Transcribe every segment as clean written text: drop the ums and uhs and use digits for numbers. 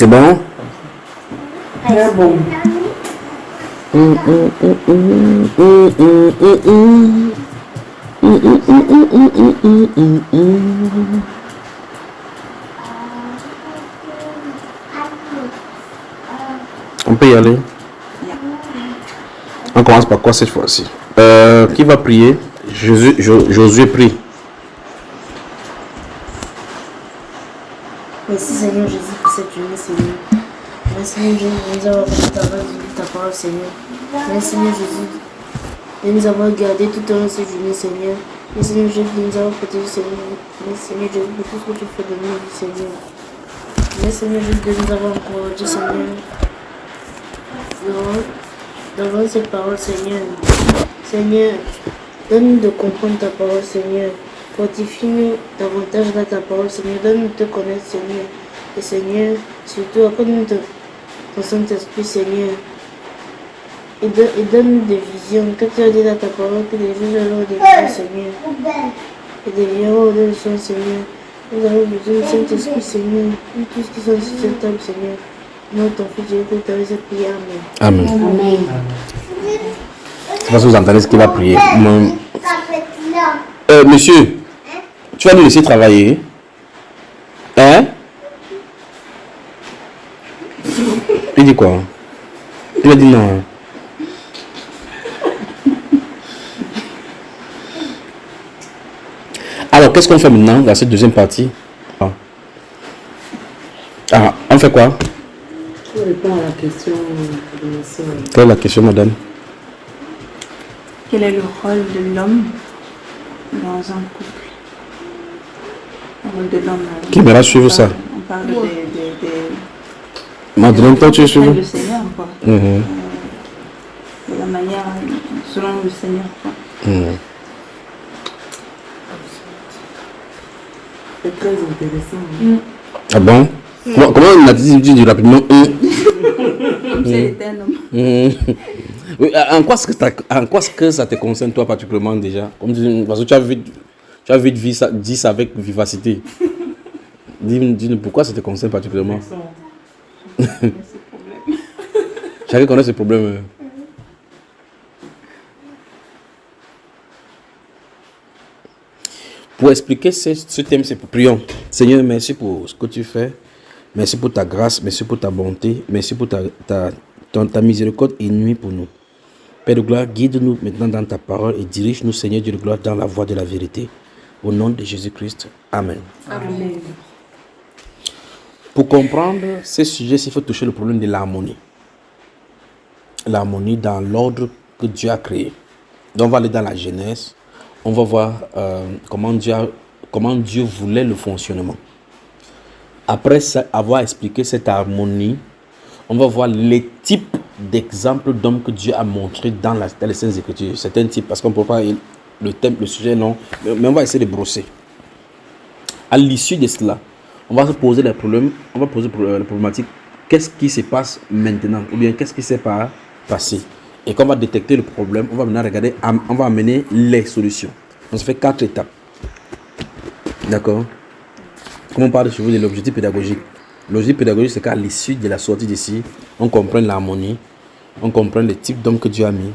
C'est bon? Très bon. On peut y aller. On commence par quoi cette fois-ci? Qui va prier? Josué prie. Merci Seigneur Jésus pour cette journée, Seigneur. Merci Seigneur Jésus de nous avoir fait ta parole, Seigneur. Merci Seigneur Jésus de nous avoir gardés tout au long de cette journée, Seigneur. Merci Seigneur Jésus de nous avoir protégés, Seigneur. Merci Seigneur Jésus pour tout ce que tu fais de nous, Seigneur. Merci Seigneur Jésus de nous avoir encouragés, Seigneur. Devant cette parole, Seigneur. Seigneur, donne-nous de comprendre ta parole, Seigneur. Fortifie-nous davantage dans ta parole, Seigneur. Donne-nous de te connaître, Seigneur. Et Seigneur, surtout, accorde-nous ton Saint-Esprit, Seigneur. Et donne-nous des visions. Que tu as dit dans ta parole, que des visions auront des visions, Seigneur. Et des visions auront des visions, Seigneur. Nous avons besoin du Saint-Esprit, Seigneur. Nous tous qui sommes sur cette table, Seigneur. Nous, ton Fils Jésus, que tu as cette prière. Amen. Amen. Amen. C'est parce que vous entendez ce qu'il va prier. Monsieur, tu vas nous laisser travailler. Hein? Il dit quoi? Il a dit non. Alors, qu'est-ce qu'on fait maintenant dans cette deuxième partie? On fait quoi? Je réponds à la question de ma soeur. Quelle est la question, madame? Quel est le rôle de l'homme dans un couple? Le rôle de l'homme. Qui aimerait suivre ça? On parle de Madeleine, toi, tu es suivre? le Seigneur, quoi. Mhm. De la manière selon le Seigneur, quoi. Mhm. C'est très intéressant. Ah bon? Comment on a dit rapidement? Comme c'est éternel. Oui, en quoi est-ce que ça te concerne toi particulièrement déjà? Parce que tu as vite dit ça avec vivacité. Dis-nous pourquoi ça te concerne particulièrement? Chacun connaît ses problèmes. Pour expliquer ce thème, c'est pour prions. Seigneur, merci pour ce que tu fais. Merci pour ta grâce, merci pour ta bonté, merci pour ta miséricorde inouïe pour nous. Père de gloire, guide-nous maintenant dans ta parole et dirige-nous, Seigneur Dieu de gloire, dans la voie de la vérité. Au nom de Jésus-Christ. Amen. Amen. Pour comprendre ce sujet, il faut toucher le problème de l'harmonie. L'harmonie dans l'ordre que Dieu a créé. Donc on va aller dans la Genèse. On va voir comment Dieu voulait le fonctionnement. Après avoir expliqué cette harmonie, on va voir les types d'exemples d'hommes que Dieu a montrés dans les Saintes Écritures. C'est un type, parce qu'on ne peut pas le sujet non, mais on va essayer de brosser. À l'issue de cela, on va se poser les problèmes, on va poser la problématique, qu'est-ce qui se passe maintenant, ou bien qu'est-ce qui s'est passé. Et quand on va détecter le problème, on va maintenant regarder, on va amener les solutions. Donc ça fait 4 étapes. D'accord? Comme on parle de l'objectif pédagogique. L'objectif pédagogique, c'est qu'à l'issue de la sortie d'ici, on comprenne l'harmonie, on comprenne le type d'homme que Dieu a mis,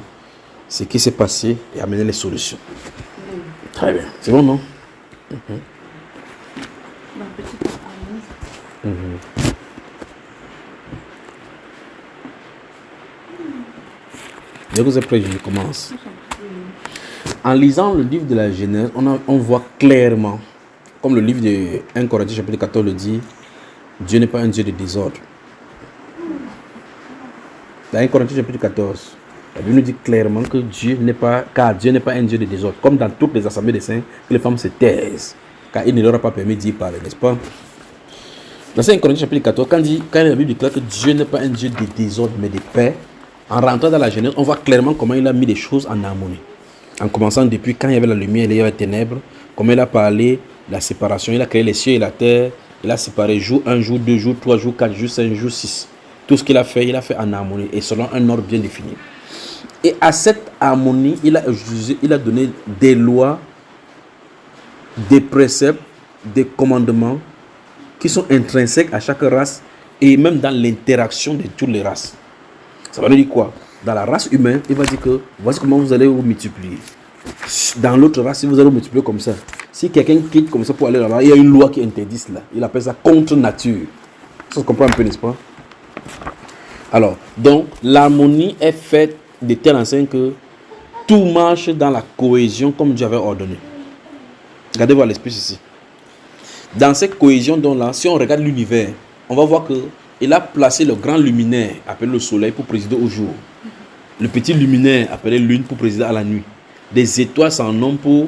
ce qui s'est passé et amener les solutions. Très bien. C'est bon, non? Dès que vous êtes prêts, je commence. En lisant le livre de la Genèse, on voit clairement, comme le livre de 1 Corinthiens chapitre 14 le dit, Dieu n'est pas un Dieu de désordre. Dans 1 Corinthiens chapitre 14, la Bible nous dit clairement que Dieu n'est pas un Dieu de désordre. Comme dans toutes les assemblées des saints, que les femmes se taisent, car il ne leur a pas permis d'y parler, n'est-ce pas? Dans 5 Corinthiens chapitre 14, quand la Bible déclare que Dieu n'est pas un Dieu de désordre, mais de paix, en rentrant dans la Genèse, on voit clairement comment il a mis les choses en harmonie. En commençant depuis quand il y avait la lumière et il y avait les ténèbres, comment il a parlé de la séparation, il a créé les cieux et la terre, il a séparé jour 1, jour 2, jour 3, jour 4, jour 5, jour 6. Tout ce qu'il a fait en harmonie et selon un ordre bien défini. Et à cette harmonie, il a donné des lois, des préceptes, des commandements qui sont intrinsèques à chaque race et même dans l'interaction de toutes les races. Ça veut dire quoi? Dans la race humaine, il va dire que voici comment vous allez vous multiplier. Dans l'autre race, si vous allez vous multiplier comme ça, si quelqu'un quitte comme ça pour aller là-bas, il y a une loi qui interdit cela. Il appelle ça contre nature. Ça se comprend un peu, n'est-ce pas? Alors, donc, l'harmonie est faite de telle enseigne que tout marche dans la cohésion comme Dieu avait ordonné. Regardez voir l'esprit ici. Dans cette cohésion là, si on regarde l'univers, on va voir que il a placé le grand luminaire appelé le soleil pour présider au jour. Le petit luminaire appelé lune pour présider à la nuit. Des étoiles s'en nomment pour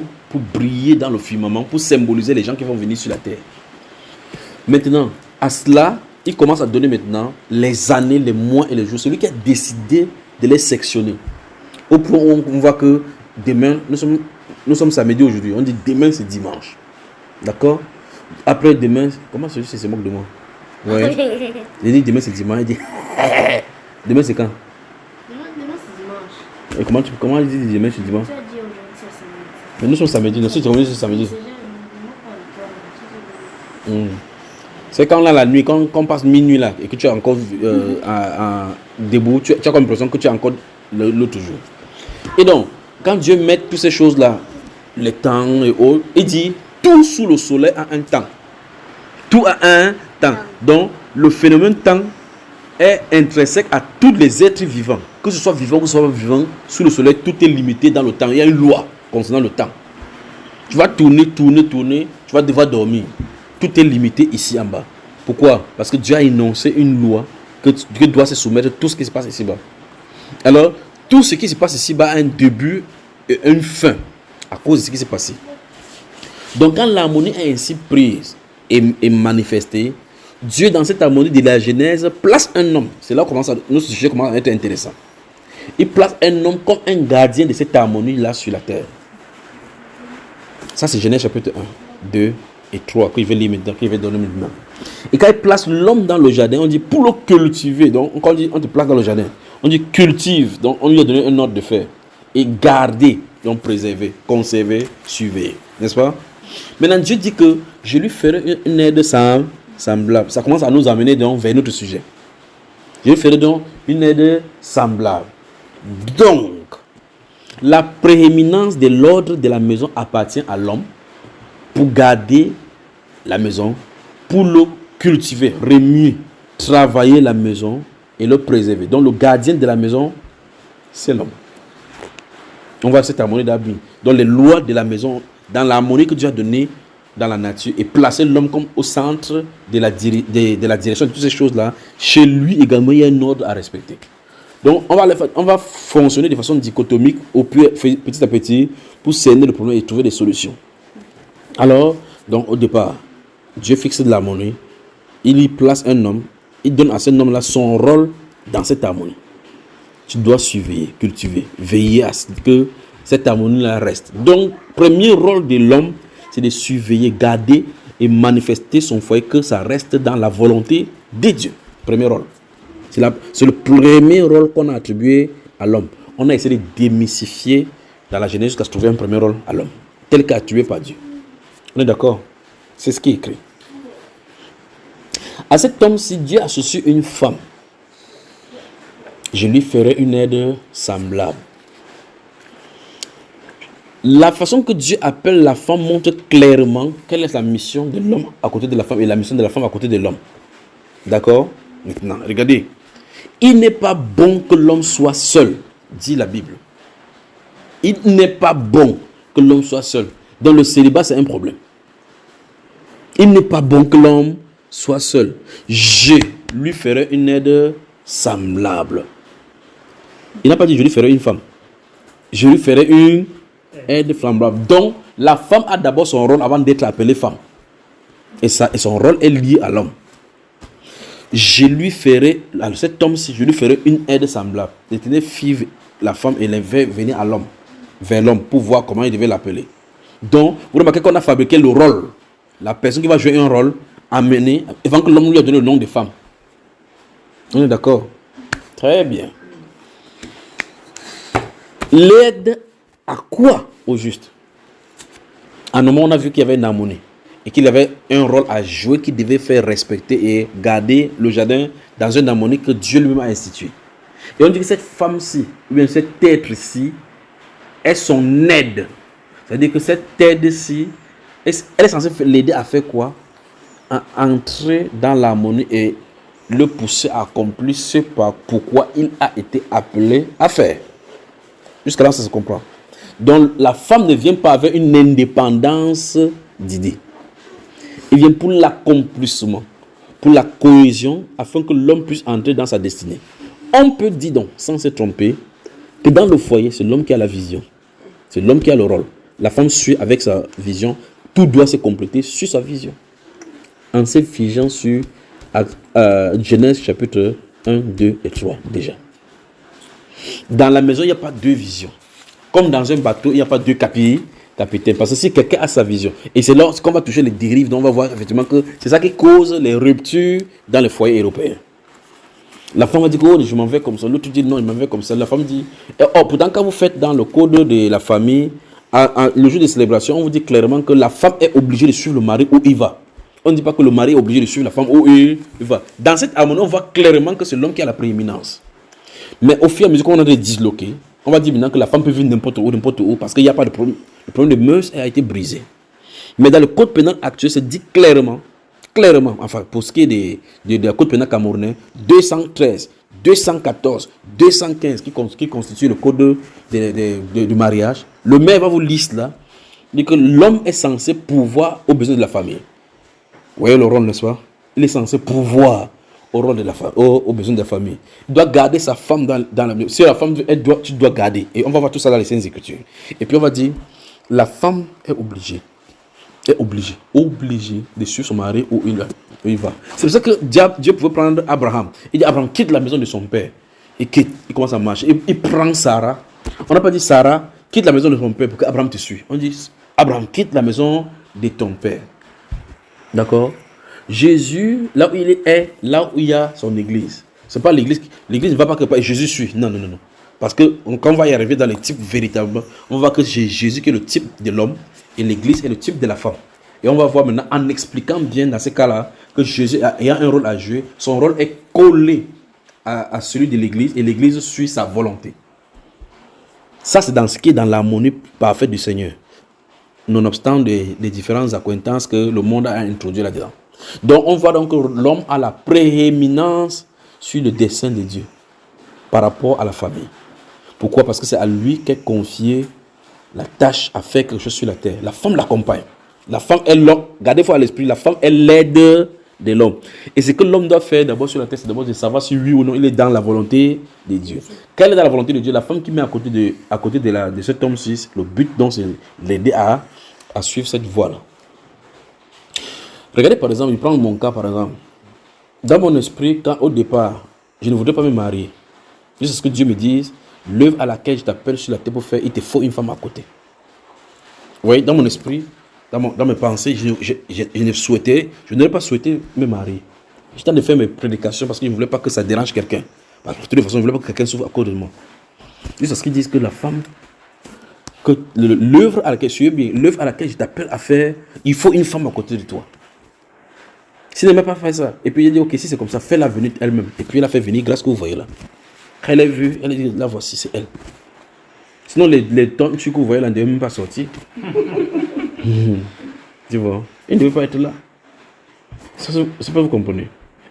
briller dans le firmament, pour symboliser les gens qui vont venir sur la terre. Maintenant, à cela, il commence à donner maintenant les années, les mois et les jours. Celui qui a décidé de les sectionner. Au point où on voit que demain, nous sommes samedi aujourd'hui. On dit demain c'est dimanche. D'accord? Après demain, comment celui-ci se moque de moi? Ouais. Il dit demain c'est dimanche. Il dit demain c'est quand? Demain c'est dimanche. Et comment il dit demain c'est dimanche? Tu as dit aujourd'hui c'est samedi. Mais nous sommes samedi. Nous sommes samedi. C'est déjà C'est quand là la nuit, quand on passe minuit là, et que tu es encore debout, tu as comme l'impression que tu es encore l'autre jour. Et donc, quand Dieu met toutes ces choses là, les temps et autres, il dit tout sous le soleil a un temps. Tout a un temps. Donc, le phénomène temps est intrinsèque à tous les êtres vivants. Que ce soit vivant ou que ce soit pas vivant, sous le soleil, tout est limité dans le temps. Il y a une loi concernant le temps. Tu vas tourner, tu vas devoir dormir. Tout est limité ici en bas. Pourquoi? Parce que Dieu a énoncé une loi que doit se soumettre tout ce qui se passe ici-bas. Alors, tout ce qui se passe ici-bas a un début et une fin à cause de ce qui s'est passé. Donc, quand l'harmonie est ainsi prise et manifestée, Dieu, dans cette harmonie de la Genèse, place un homme. C'est là où notre sujet commence à être intéressant. Il place un homme comme un gardien de cette harmonie-là sur la terre. Ça, c'est Genèse chapitre 1, 2 et 3 qu'il veut lire maintenant, qu'il veut donner maintenant. Et quand il place l'homme dans le jardin, on dit pour le cultiver. Donc, quand on te place dans le jardin, on dit cultive. Donc, on lui a donné un ordre de faire. Et garder, donc préserver, conserver, surveiller. N'est-ce pas? Maintenant, Dieu dit que je lui ferai une aide semblable. Ça commence à nous amener donc vers notre sujet. Je lui ferai donc une aide semblable. Donc, la prééminence de l'ordre de la maison appartient à l'homme pour garder la maison, pour le cultiver, remuer, travailler la maison et le préserver. Donc, le gardien de la maison, c'est l'homme. On voit cette harmonie d'Abri. Donc, les lois de la maison, dans l'harmonie que Dieu a donnée dans la nature, et placer l'homme comme au centre de la direction de toutes ces choses-là, chez lui également, il y a un ordre à respecter. Donc, on va fonctionner de façon dichotomique petit à petit pour cerner le problème et trouver des solutions. Alors, donc au départ, Dieu fixe de l'harmonie, il y place un homme, il donne à cet homme-là son rôle dans cette harmonie. Tu dois surveiller, cultiver, veiller à ce que cette harmonie-là reste. Donc, premier rôle de l'homme, c'est de surveiller, garder et manifester son foyer, que ça reste dans la volonté de Dieu. Premier rôle. C'est le premier rôle qu'on a attribué à l'homme. On a essayé de démystifier dans la Genèse jusqu'à se trouver un premier rôle à l'homme, tel qu'attribué par Dieu. On est d'accord? C'est ce qui est écrit. À cet homme, si Dieu associe une femme, je lui ferai une aide semblable. La façon que Dieu appelle la femme montre clairement quelle est la mission de l'homme à côté de la femme et la mission de la femme à côté de l'homme. D'accord? Maintenant, regardez. Il n'est pas bon que l'homme soit seul, dit la Bible. Il n'est pas bon que l'homme soit seul. Dans le célibat, c'est un problème. Il n'est pas bon que l'homme soit seul. Je lui ferai une aide semblable. Il n'a pas dit je lui ferai une femme. Je lui ferai une aide semblable. Donc, la femme a d'abord son rôle avant d'être appelée femme. Et son rôle est lié à l'homme. Je lui ferai, à cet homme-ci, je lui ferai une aide semblable. L'Éternel fit la femme et les fait venir à l'homme, vers l'homme, pour voir comment il devait l'appeler. Donc, vous remarquez qu'on a fabriqué le rôle. La personne qui va jouer un rôle, amené, avant que l'homme lui a donné le nom de femme. On est d'accord? Très bien. L'aide à quoi au juste? À un moment, on a vu qu'il y avait une harmonie. et qu'il avait un rôle à jouer, qu'il devait faire respecter et garder le jardin dans une harmonie que Dieu lui-même a instituée. Et on dit que cette femme-ci, ou bien cet être-ci, est son aide. C'est-à-dire que cette aide-ci, elle est censée l'aider à faire quoi? À entrer dans l'harmonie et le pousser à accomplir ce pourquoi il a été appelé à faire. Jusqu'à là, ça se comprend. Donc, la femme ne vient pas avec une indépendance d'idée. Il vient pour l'accomplissement, pour la cohésion, afin que l'homme puisse entrer dans sa destinée. On peut dire donc, sans se tromper, que dans le foyer, c'est l'homme qui a la vision. C'est l'homme qui a le rôle. La femme suit avec sa vision. Tout doit se compléter sur sa vision. En se figeant sur Genèse chapitre 1, 2 et 3 déjà. Dans la maison, il n'y a pas deux visions. Comme dans un bateau, il n'y a pas deux capitaines. Parce que si quelqu'un a sa vision, et c'est là qu'on va toucher les dérives, donc on va voir effectivement que c'est ça qui cause les ruptures dans les foyers européens. La femme va dire, oh, je m'en vais comme ça. L'autre dit, non, je m'en vais comme ça. La femme dit, oh, pourtant, quand vous faites dans le code de la famille, le jour de célébration, on vous dit clairement que la femme est obligée de suivre le mari où il va. On ne dit pas que le mari est obligé de suivre la femme où il va. Dans cette harmonie, on voit clairement que c'est l'homme qui a la prééminence. Mais au fur et à mesure qu'on a disloqué, on va dire maintenant que la femme peut vivre n'importe où, parce qu'il n'y a pas de problème. Le problème de mœurs a été brisé. Mais dans le code pénal actuel, c'est dit clairement, enfin, pour ce qui est de code pénal camerounais, 213, 214, 215, qui constitue le code du mariage, le maire va vous lister là, dit que l'homme est censé pouvoir aux besoins de la famille. Vous voyez le rôle, n'est-ce pas? Il est censé pouvoir au rôle de la femme, aux besoins de la famille. Il doit garder sa femme dans la maison. Si la femme, tu dois garder. Et on va voir tout ça dans les Saintes Écritures. Et puis on va dire, la femme est obligée de suivre son mari où il va. C'est pour ça que Dieu pouvait prendre Abraham. Il dit, Abraham, quitte la maison de son père. Il commence à marcher. Il prend Sarah. On n'a pas dit, Sarah, quitte la maison de son père pour qu'Abraham te suive. On dit, Abraham, quitte la maison de ton père. D'accord? Jésus, là où il est là où il y a son église. C'est pas l'église. L'église ne va pas que Jésus suit. Non. Parce que quand on va y arriver dans les types véritablement, on va voir que c'est Jésus qui est le type de l'homme et l'église est le type de la femme. Et on va voir maintenant en expliquant bien dans ces cas-là que Jésus ayant un rôle à jouer, son rôle est collé à celui de l'église et l'église suit sa volonté. Ça, c'est dans ce qui est dans l'harmonie parfaite du Seigneur. Nonobstant les différentes accointances que le monde a introduit là-dedans. Donc, on voit donc que l'homme a la prééminence sur le dessein de Dieu par rapport à la famille. Pourquoi? Parce que c'est à lui qu'est confiée la tâche à faire quelque chose sur la terre. La femme l'accompagne. La femme est l'homme. Gardez-vous à l'esprit, la femme est l'aide de l'homme. Et ce que l'homme doit faire d'abord sur la terre, c'est d'abord de savoir si oui ou non il est dans la volonté de Dieu. Quand il est dans la volonté de Dieu, la femme qui met à côté de cet homme-ci, le but donc c'est l'aider à suivre cette voie-là. Regardez par exemple, je prends mon cas par exemple. Dans mon esprit, quand au départ, je ne voudrais pas me marier, juste ce que Dieu me dise, l'œuvre à laquelle je t'appelle sur la terre pour faire, il te faut une femme à côté. Vous voyez, dans mon esprit, dans mes pensées, je n'aurais pas souhaité me marier. J'étais en train de faire mes prédications parce que je ne voulais pas que ça dérange quelqu'un. Parce que de toute façon, je ne voulais pas que quelqu'un souffre à cause de moi. Juste ce qu'ils disent que la femme, que l'œuvre à laquelle je t'appelle à faire, il faut une femme à côté de toi. Si elle n'a pas fait ça, et puis il a dit, ok, si c'est comme ça, fais-la venir elle-même. Et puis elle a fait venir grâce que vous voyez là. Quand elle a vu, elle a dit, là voici, c'est elle. Sinon, les tonnes que vous voyez là ne devaient même pas sortir. Tu vois, elle ne devait pas être là. Ça, c'est pas vous comprenez.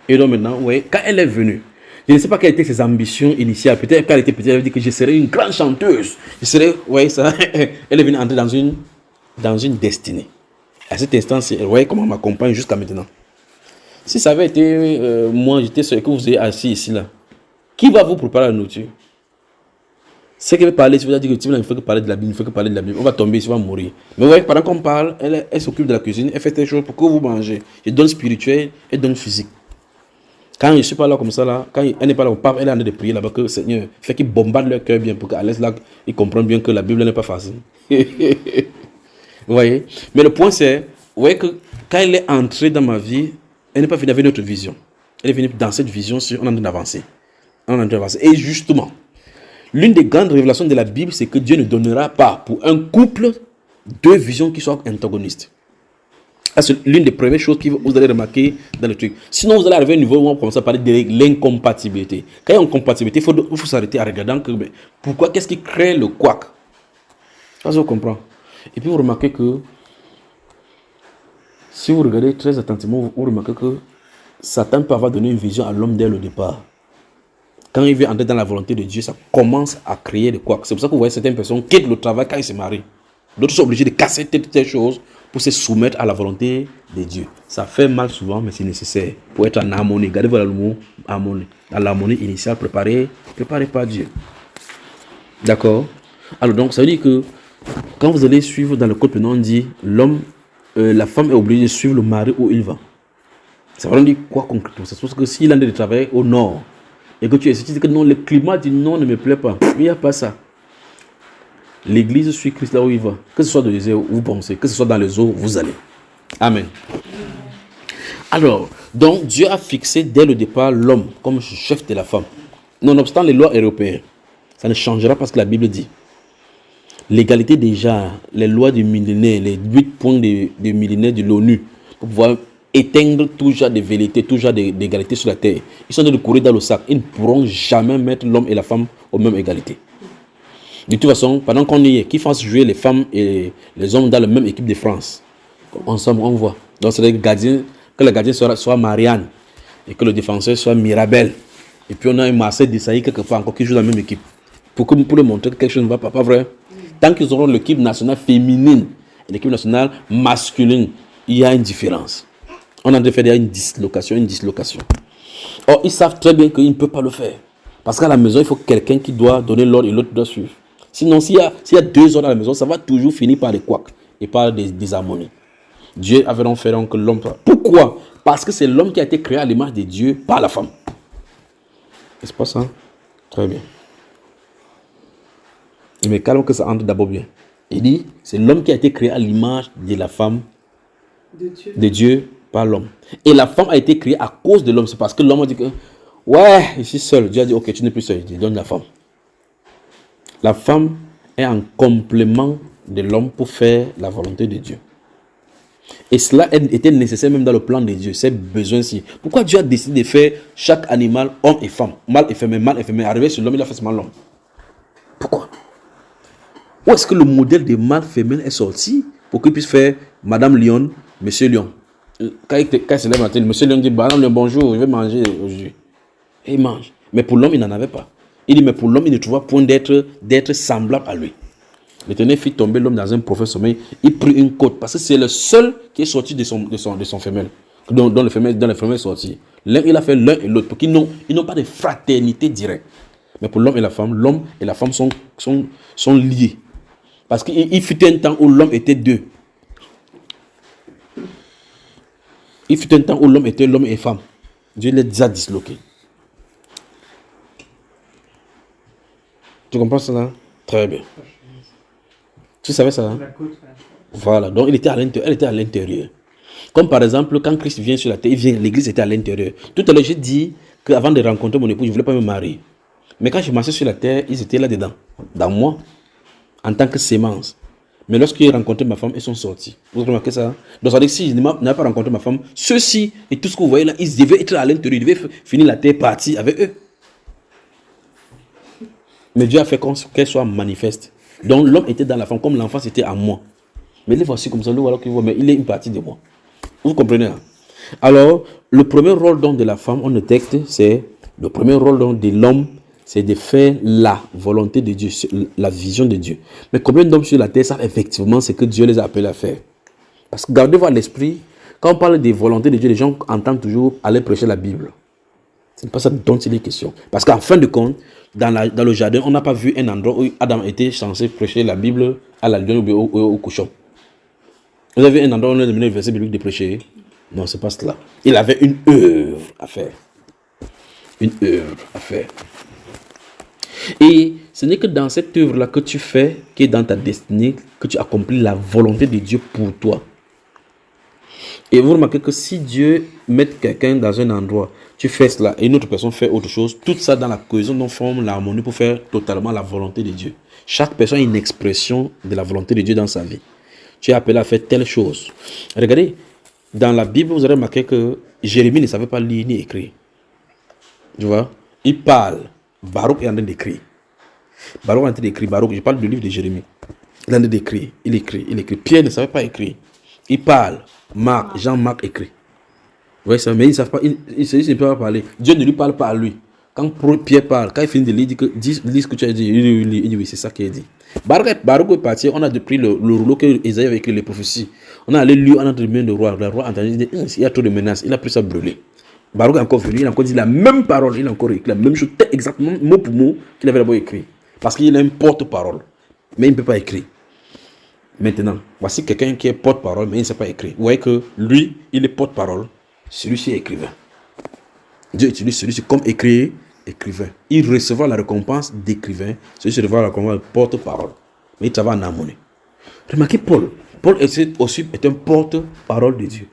Et donc maintenant, vous voyez, quand elle est venue, je ne sais pas quelles étaient ses ambitions initiales. Peut-être qu'elle était petite, elle a dit que je serais une grande chanteuse. Je serais, vous voyez ça, elle est venue entrer dans une destinée. À cet instant, vous voyez comment on m'accompagne jusqu'à maintenant. Si ça avait été moi, j'étais seul, que vous êtes assis ici là, qui va vous préparer la nourriture? C'est qui veut parler, tu vas dire que il ne faut que parler de la Bible, il faut que parler de la Bible, on va tomber, on va mourir. Mais vous voyez, pendant qu'on parle, elle s'occupe de la cuisine, elle fait des choses pour que vous mangez. Elle donne spirituel, elle donne physique. Quand je ne suis pas là comme ça, là, quand elle n'est pas là, elle est en train de prier là-bas, que le Seigneur fait qu'il bombarde leur cœur bien pour qu'à l'aise là, ils comprennent bien que la Bible n'est pas facile. Vous voyez? Mais le point c'est, vous voyez que quand elle est entrée dans ma vie, elle n'est pas venue avec notre vision. Elle est venue dans cette vision, on est en train d'avancer. Et justement, l'une des grandes révélations de la Bible, c'est que Dieu ne donnera pas pour un couple deux visions qui soient antagonistes. C'est l'une des premières choses que vous allez remarquer dans le truc. Sinon, vous allez arriver à un niveau où on commence à parler de l'incompatibilité. Quand il y a une incompatibilité, il faut s'arrêter en regardant que, mais pourquoi, qu'est-ce qui crée le couac? Ça, je comprends. Et puis, vous remarquez que, si vous regardez très attentivement, vous remarquez que Satan peut avoir donné une vision à l'homme dès le départ. Quand il veut entrer dans la volonté de Dieu, ça commence à créer des couacs. C'est pour ça que vous voyez certaines personnes quittent le travail quand ils se marient. D'autres sont obligés de casser telle chose pour se soumettre à la volonté de Dieu. Ça fait mal souvent, mais c'est nécessaire pour être en harmonie. Regardez voilà le mot harmonie. Dans l'harmonie initiale préparée par Dieu. D'accord? Alors donc, ça veut dire que quand vous allez suivre dans le code pénal, on dit l'homme, la femme est obligée de suivre le mari où il va. Ça veut dire quoi concrètement? C'est parce que s'il a de travailler au nord et que tu dis que non, le climat du nord ne me plaît pas, il n'y a pas ça. L'église suit Christ là où il va. Que ce soit dans les airs où vous pensez, que ce soit dans les eaux, vous allez. Amen. Alors, donc Dieu a fixé dès le départ l'homme comme chef de la femme. Nonobstant les lois européennes, ça ne changera pas ce que la Bible dit. L'égalité des genres, les lois du millénaire, les 8 points de millénaire de l'ONU, pour pouvoir éteindre tout genre de vérité, tout genre d'égalité sur la terre. Ils sont en train de courir dans le sac. Ils ne pourront jamais mettre l'homme et la femme aux mêmes égalités. De toute façon, pendant qu'on y est, qu'ils fassent jouer les femmes et les hommes dans la même équipe de France. Ensemble, on voit. Donc, c'est que le gardien soit Marianne et que le défenseur soit Mirabel. Et puis, on a un Marseille Desailly quelque part encore qui joue dans la même équipe. Pour le montrer que quelque chose ne va pas vrai. Tant qu'ils auront l'équipe nationale féminine et l'équipe nationale masculine, il y a une différence. On a en train de faire une dislocation. Or, ils savent très bien qu'ils ne peuvent pas le faire. Parce qu'à la maison, il faut quelqu'un qui doit donner l'ordre et l'autre doit suivre. Sinon, s'il y a 2 ordres à la maison, ça va toujours finir par des couacs et par des harmonies. Dieu avait donc fait que l'homme... Pourquoi? Parce que c'est l'homme qui a été créé à l'image de Dieu par la femme. N'est-ce pas ça? Très bien. Mais calme que ça entre d'abord bien. Il dit, c'est l'homme qui a été créé à l'image de la femme, de Dieu par l'homme. Et la femme a été créée à cause de l'homme. C'est parce que l'homme a dit que, ouais, je suis seul. Dieu a dit, ok, tu n'es plus seul. Il donne la femme. La femme est un complément de l'homme pour faire la volonté de Dieu. Et cela était nécessaire même dans le plan de Dieu, ces besoins-ci. Pourquoi Dieu a décidé de faire chaque animal, homme et femme, mâle et femelle, arrivé sur l'homme, il a fait seulement l'homme? Pourquoi? Où est-ce que le modèle de mâle femelle est sorti pour qu'il puisse faire Madame Lion, Monsieur Lion? Quand il se lève matin, Monsieur Lion dit, Madame Lion, bonjour, je vais manger aujourd'hui. Et il mange. Mais pour l'homme, il n'en avait pas. Il dit, mais pour l'homme, il ne trouva point d'être semblable à lui. L'Éternel fit tomber l'homme dans un profond sommeil. Il prit une côte, parce que c'est le seul qui est sorti de son femelle. Dont le femelle est sorti. L'un, il a fait l'un et l'autre, pour qu'ils n'ont pas de fraternité directe. Mais pour l'homme et la femme sont liés. Parce qu'il fut un temps où l'homme était 2. Il fut un temps où l'homme était l'homme et femme. Dieu les a disloqués. Tu comprends cela? Très bien. Tu savais ça? Hein? Voilà. Donc, elle était à l'intérieur. Comme par exemple, quand Christ vient sur la terre, l'église était à l'intérieur. Tout à l'heure, j'ai dit qu'avant de rencontrer mon époux, je ne voulais pas me marier. Mais quand je marchais sur la terre, ils étaient là-dedans. Dans moi. En tant que sémence. Mais lorsque j'ai rencontré ma femme, ils sont sortis. Vous remarquez ça? Donc, ça veut dire que si je n'avais pas rencontré ma femme, ceux-ci et tout ce que vous voyez là, ils devaient être à l'intérieur. Ils devaient finir la terre partie avec eux. Mais Dieu a fait qu'elle soit manifeste. Donc, l'homme était dans la femme, comme l'enfant c'était en moi. Mais les voici comme ça, le voilà qu'il voit, mais il est une partie de moi. Vous comprenez? Hein? Alors, le premier rôle donc de la femme, on le texte, c'est le premier rôle donc de l'homme, c'est de faire la volonté de Dieu, la vision de Dieu. Mais combien d'hommes sur la terre savent effectivement ce que Dieu les a appelés à faire? Parce que gardez-vous à l'esprit, quand on parle des volontés de Dieu, les gens entendent toujours aller prêcher la Bible. Ce n'est pas ça dont il est question. Parce qu'en fin de compte, dans le jardin, on n'a pas vu un endroit où Adam était censé prêcher la Bible à la lionne ou au cochon. Vous avez un endroit où on a donné le verset biblique de prêcher? Non, ce n'est pas cela. Il avait une œuvre à faire. Une œuvre à faire. Et ce n'est que dans cette œuvre-là que tu fais, qui est dans ta destinée, que tu accomplis la volonté de Dieu pour toi. Et vous remarquez que si Dieu met quelqu'un dans un endroit, tu fais cela et une autre personne fait autre chose, tout ça dans la cohésion dont forme l'harmonie pour faire totalement la volonté de Dieu. Chaque personne a une expression de la volonté de Dieu dans sa vie. Tu es appelé à faire telle chose. Regardez, dans la Bible, vous aurez remarqué que Jérémie ne savait pas lire ni écrire. Tu vois? Il parle. Baruch est en train d'écrire. Baruch est en train d'écrire. Baruch, je parle du livre de Jérémie. Il est en train d'écrire. Il écrit. Pierre ne savait pas écrire. Il parle. Jean-Marc écrit. Oui, ça, mais ils ne savent pas. Il ne peut pas parler. Dieu ne lui parle pas à lui. Quand Pierre parle, quand il finit de lire, il dit que lis ce que tu as dit. Il dit oui, c'est ça qu'il a dit. Baruch est parti. On a pris le rouleau que Isaïe avait écrit, les prophéties. On a allé lire, on a entendu le roi. Le roi a entendu, il dit, il y a trop de menaces. Il a pris ça brûler. Baruch est encore venu, il a encore dit la même parole. Il a encore écrit la même chose, exactement mot pour mot qu'il avait d'abord écrit. Parce qu'il est un porte-parole. Mais il ne peut pas écrire. Maintenant, voici quelqu'un qui est porte-parole, mais il ne sait pas écrire. Vous voyez que lui, il est porte-parole. Celui-ci est écrivain. Dieu utilise celui-ci comme écrivain. Il recevra la récompense d'écrivain. Celui-ci recevra la récompense de porte-parole. Mais il travaille en harmonie. Remarquez Paul. Paul aussi est un porte-parole de Dieu.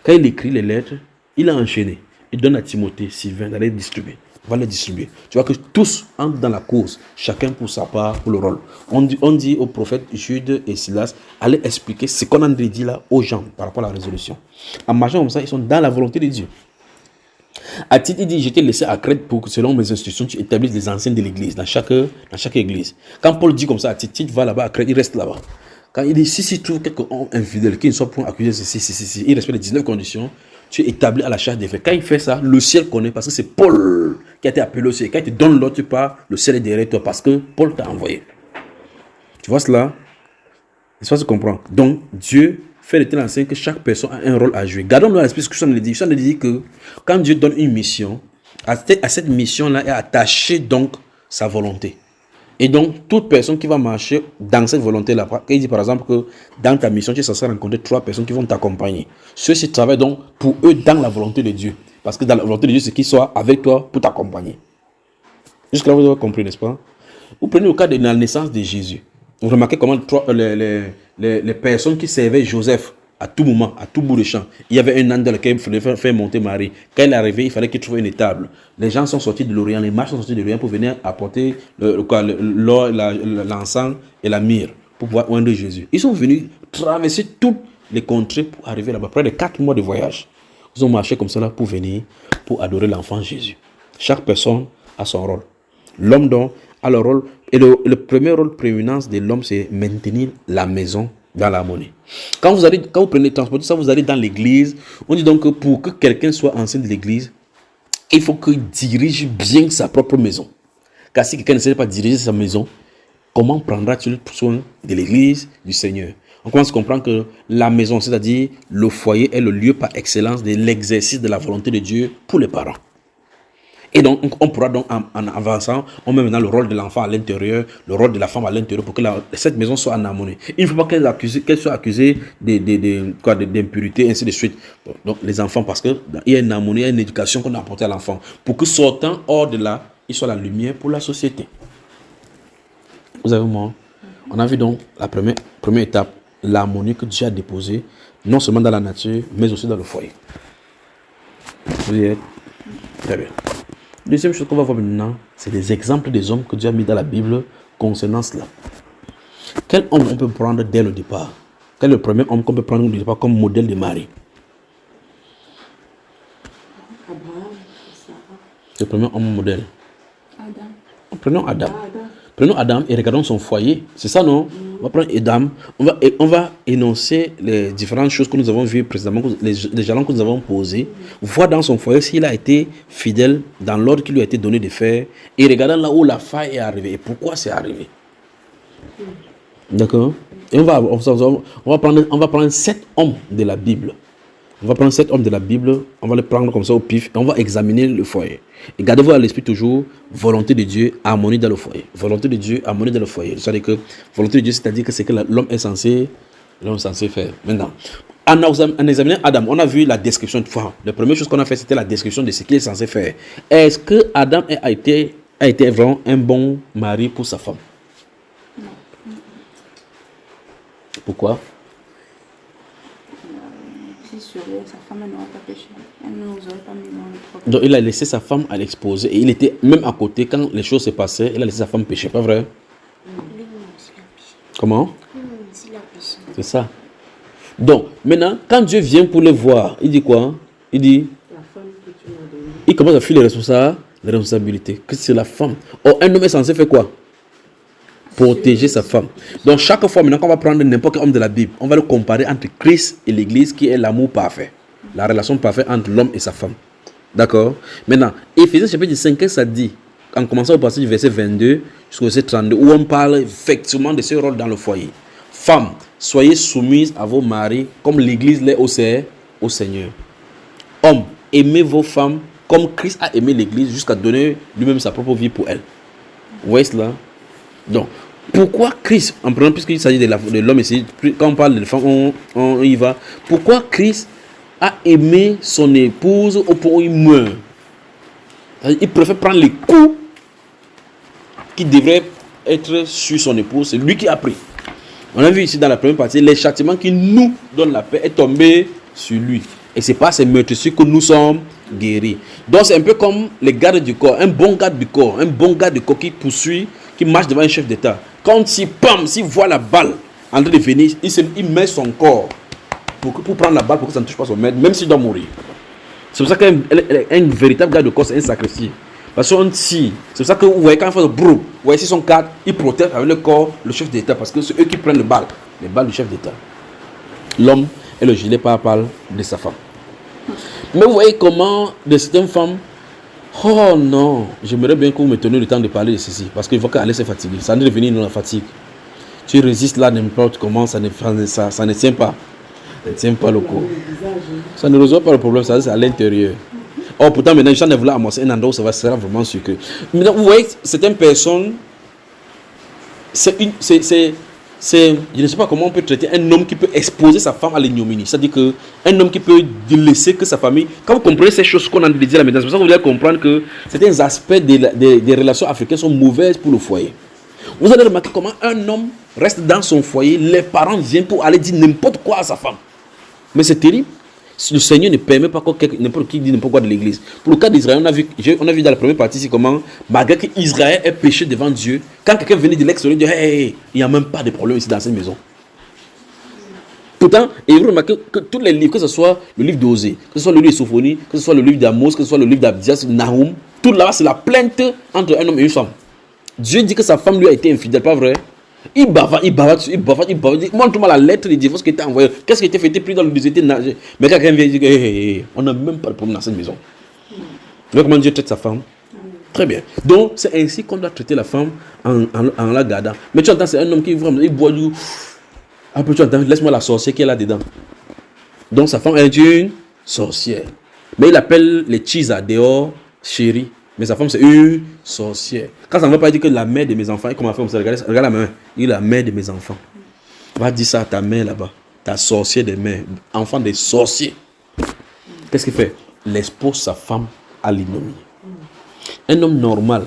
Quand il écrit les lettres, il a enchaîné. Il donne à Timothée, Sylvain, d'aller distribuer. On va les distribuer. Tu vois que tous entrent dans la course, chacun pour sa part, pour le rôle. On dit aux prophètes Jude et Silas, allez expliquer ce qu'on a dit là aux gens par rapport à la résolution. En marchant comme ça, ils sont dans la volonté de Dieu. À titre, il dit, je t'ai laissé à Crète pour que, selon mes instructions, tu établisses les anciens de l'église, dans chaque église. Quand Paul dit comme ça, à titre, va là-bas à Crète, il reste là-bas. Quand il dit, si tu trouves quelqu'un infidèle qui ne soit pas accusé, si, il respecte les 19 conditions, tu es établi à la charge des faits. Quand il fait ça, le ciel connaît, parce que c'est Paul qui a été appelé au ciel. Quand il te donne l'autre, tu pars, le ciel est derrière toi, parce que Paul t'a envoyé. Tu vois cela? Ça se comprend. Donc, Dieu fait de telle enseigne que chaque personne a un rôle à jouer. Gardons-nous à l'esprit ce que ça nous dit. Ça nous dit que quand Dieu donne une mission, à cette mission-là est attachée donc sa volonté. Et donc, toute personne qui va marcher dans cette volonté-là, il dit par exemple que dans ta mission, tu es censé rencontrer 3 personnes qui vont t'accompagner. Ceux-ci travaillent donc pour eux dans la volonté de Dieu. Parce que dans la volonté de Dieu, c'est qu'ils soient avec toi pour t'accompagner. Jusque-là, vous avez compris, n'est-ce pas? Vous prenez le cas de la naissance de Jésus. Vous remarquez comment les personnes qui servaient Joseph à tout moment, à tout bout de champ, il y avait un âne dans lequel il fallait faire monter Marie. Quand il est arrivé, il fallait qu'il trouve une étable. Les gens sont sortis de l'Orient, les mages sont sortis de l'Orient pour venir apporter l'or, l'encens et la myrrhe pour pouvoir oindre Jésus. Ils sont venus traverser toutes les contrées pour arriver là-bas. Près de 4 mois de voyage. Ils ont marché comme ça là pour venir, pour adorer l'enfant Jésus. Chaque personne a son rôle. L'homme donc a le rôle. Et le premier rôle prééminent de l'homme, c'est maintenir la maison dans l'harmonie. Quand vous prenez transporter ça, vous allez dans l'église. On dit donc que pour que quelqu'un soit ancien de l'église, il faut qu'il dirige bien sa propre maison. Car si quelqu'un ne sait pas diriger sa maison, comment prendra-t-il soin de l'église du Seigneur? On commence à comprendre que la maison, c'est-à-dire le foyer, est le lieu par excellence de l'exercice de la volonté de Dieu pour les parents. Et donc, on pourra donc, en avançant, on met maintenant le rôle de l'enfant à l'intérieur, le rôle de la femme à l'intérieur pour que cette maison soit en harmonie. Il ne faut pas qu'elle soit accusée d'impureté, ainsi de suite. Donc, les enfants, parce qu'il y a une harmonie, il y a une éducation qu'on a apportée à l'enfant. Pour que sortant hors de là, il soit la lumière pour la société. Vous avez moi? On a vu donc la première étape, l'harmonie que Dieu a déposée, non seulement dans la nature, mais aussi dans le foyer. Vous y êtes? Très bien. Deuxième chose qu'on va voir maintenant, c'est des exemples des hommes que Dieu a mis dans la Bible concernant cela. Quel homme on peut prendre dès le départ? Quel est le premier homme qu'on peut prendre dès le départ comme modèle de mari? Abraham, Sarah. Le premier homme modèle. Adam. Prenons Adam. Prenons Adam et regardons son foyer. C'est ça, non? On va prendre Adam. On va énoncer les différentes choses que nous avons vues précédemment, les jalons que nous avons posés. Voir dans son foyer s'il a été fidèle dans l'ordre qui lui a été donné de faire. Et regardons là où la faille est arrivée et pourquoi c'est arrivé. D'accord? Et on va prendre 7 hommes de la Bible. On va prendre 7 hommes de la Bible, on va les prendre comme ça au pif et on va examiner le foyer. Et gardez-vous à l'esprit toujours, volonté de Dieu, harmonie dans le foyer. Volonté de Dieu, harmonie dans le foyer. C'est-à-dire que, volonté de Dieu, c'est-à-dire que c'est que l'homme est censé faire. Maintenant, en examinant Adam, on a vu la description de foi. La première chose qu'on a fait, c'était la description de ce qu'il est censé faire. Est-ce que Adam a été vraiment un bon mari pour sa femme? Pourquoi? Sa femme n'aurait pas péché. Elle ne nous aurait pas mis dans le problème. Donc il a laissé sa femme à l'exposer et il était même à côté quand les choses se passaient. Il a laissé sa femme pécher, pas vrai? Lui aussi, il a péché. Comment? Lui aussi, il a péché. C'est ça. Donc, maintenant, quand Dieu vient pour les voir, il dit quoi? Il dit, La femme que tu m'as donnée. il commence à fuir les responsabilités. Que c'est la femme. Or, un homme est censé faire quoi? Protéger sa femme. Donc, chaque fois, maintenant qu'on va prendre n'importe quel homme de la Bible, on va le comparer entre Christ et l'Église, qui est l'amour parfait. La relation parfaite entre l'homme et sa femme. D'accord? Maintenant, Éphésiens chapitre 5, qu'est-ce que ça dit? En commençant au passage du verset 22 jusqu'au verset 32, où on parle effectivement de ce rôle dans le foyer. Femmes, soyez soumises à vos maris comme l'Église l'est au Seigneur. Hommes, aimez vos femmes comme Christ a aimé l'Église jusqu'à donner lui-même sa propre vie pour elle. Vous voyez cela? Donc, pourquoi Christ, en prenant, puisqu'il s'agit de l'homme ici, quand on parle de femme, on y va. Pourquoi Christ a aimé son épouse au point où il meurt? Il préfère prendre les coups qui devraient être sur son épouse. C'est lui qui a pris. On a vu ici dans la première partie, les châtiments qui nous donnent la paix est tombé sur lui. Et c'est pas ces meurtrissures que nous sommes guéris. Donc c'est un peu comme les gardes du corps. Un bon garde du corps qui poursuit, qui marche devant un chef d'État. Quand s'il voit la balle en train de venir, il met son corps pour prendre la balle pour que ça ne touche pas son maître, même s'il doit mourir. C'est pour ça qu'un véritable garde du corps, c'est un sacrifié. Parce qu'on tire. C'est pour ça que vous voyez quand il fait le brou, vous voyez si son cadre, il protège avec le corps le chef d'État, parce que c'est eux qui prennent les balles du chef d'État. L'homme est le gilet pare-balles de sa femme. Mais vous voyez comment de certaines femmes, oh non, j'aimerais bien que vous me teniez le temps de parler de ceci, parce qu'il faut qu'elle s'est fatiguée. Ça ne devenir une fatigue. Tu résistes là n'importe comment, ça ne tient pas. Ça ne tient pas le coup. Ça ne résout pas le problème, ça c'est à l'intérieur. Oh, pourtant, maintenant, j'en ai voulu amorcer un endroit où ça sera vraiment sucré. Maintenant, vous voyez, certaines personnes, je ne sais pas comment on peut traiter un homme qui peut exposer sa femme à l'ignominie. C'est-à-dire qu'un homme qui peut laisser que sa famille. Quand vous comprenez ces choses qu'on a dit là maintenant, c'est pour ça que vous devez comprendre que certains aspects des relations africaines sont mauvaises pour le foyer. Vous allez remarquer comment un homme reste dans son foyer, les parents viennent pour aller dire n'importe quoi à sa femme. Mais c'est terrible. Le Seigneur ne permet pas que n'importe qui dise n'importe quoi de l'église. Pour le cas d'Israël, on a vu dans la première partie comment, malgré qu'Israël ait péché devant Dieu, quand quelqu'un venait de l'extérieur, il dit hey, il n'y a même pas de problème ici dans cette maison. Pourtant, et vous remarquez que tous les livres, que ce soit le livre d'Osée, que ce soit le livre de Sophonie, que ce soit le livre d'Amos, que ce soit le livre d'Abdias, Nahum, tout là-bas, c'est la plainte entre un homme et une femme. Dieu dit que sa femme lui a été infidèle, pas vrai? Il bavard. Montre-moi la lettre de divorce qui était envoyée. Qu'est-ce qui était fait? Il était pris dans le désert, nagé. Mais quand quelqu'un vient dire hey, on n'a même pas de problème dans cette maison. Vous voyez comment Dieu traite sa femme? Très bien. Donc, c'est ainsi qu'on doit traiter la femme en la gardant. Mais tu entends, c'est un homme qui vraiment, il boit du. Après, tu entends, laisse-moi la sorcière qui est là dedans. Donc, sa femme est une sorcière. Mais il appelle les chisa dehors chérie. Mais sa femme, c'est une sorcière. Quand ça ne veut pas dire que la mère de mes enfants, comment faire comme ça, regarde la main. Il est la mère de mes enfants. Va dire ça à ta mère là-bas. Ta sorcière de mère. Enfant des sorciers. Qu'est-ce qu'il fait? Il expose sa femme à l'ignominie. Un homme normal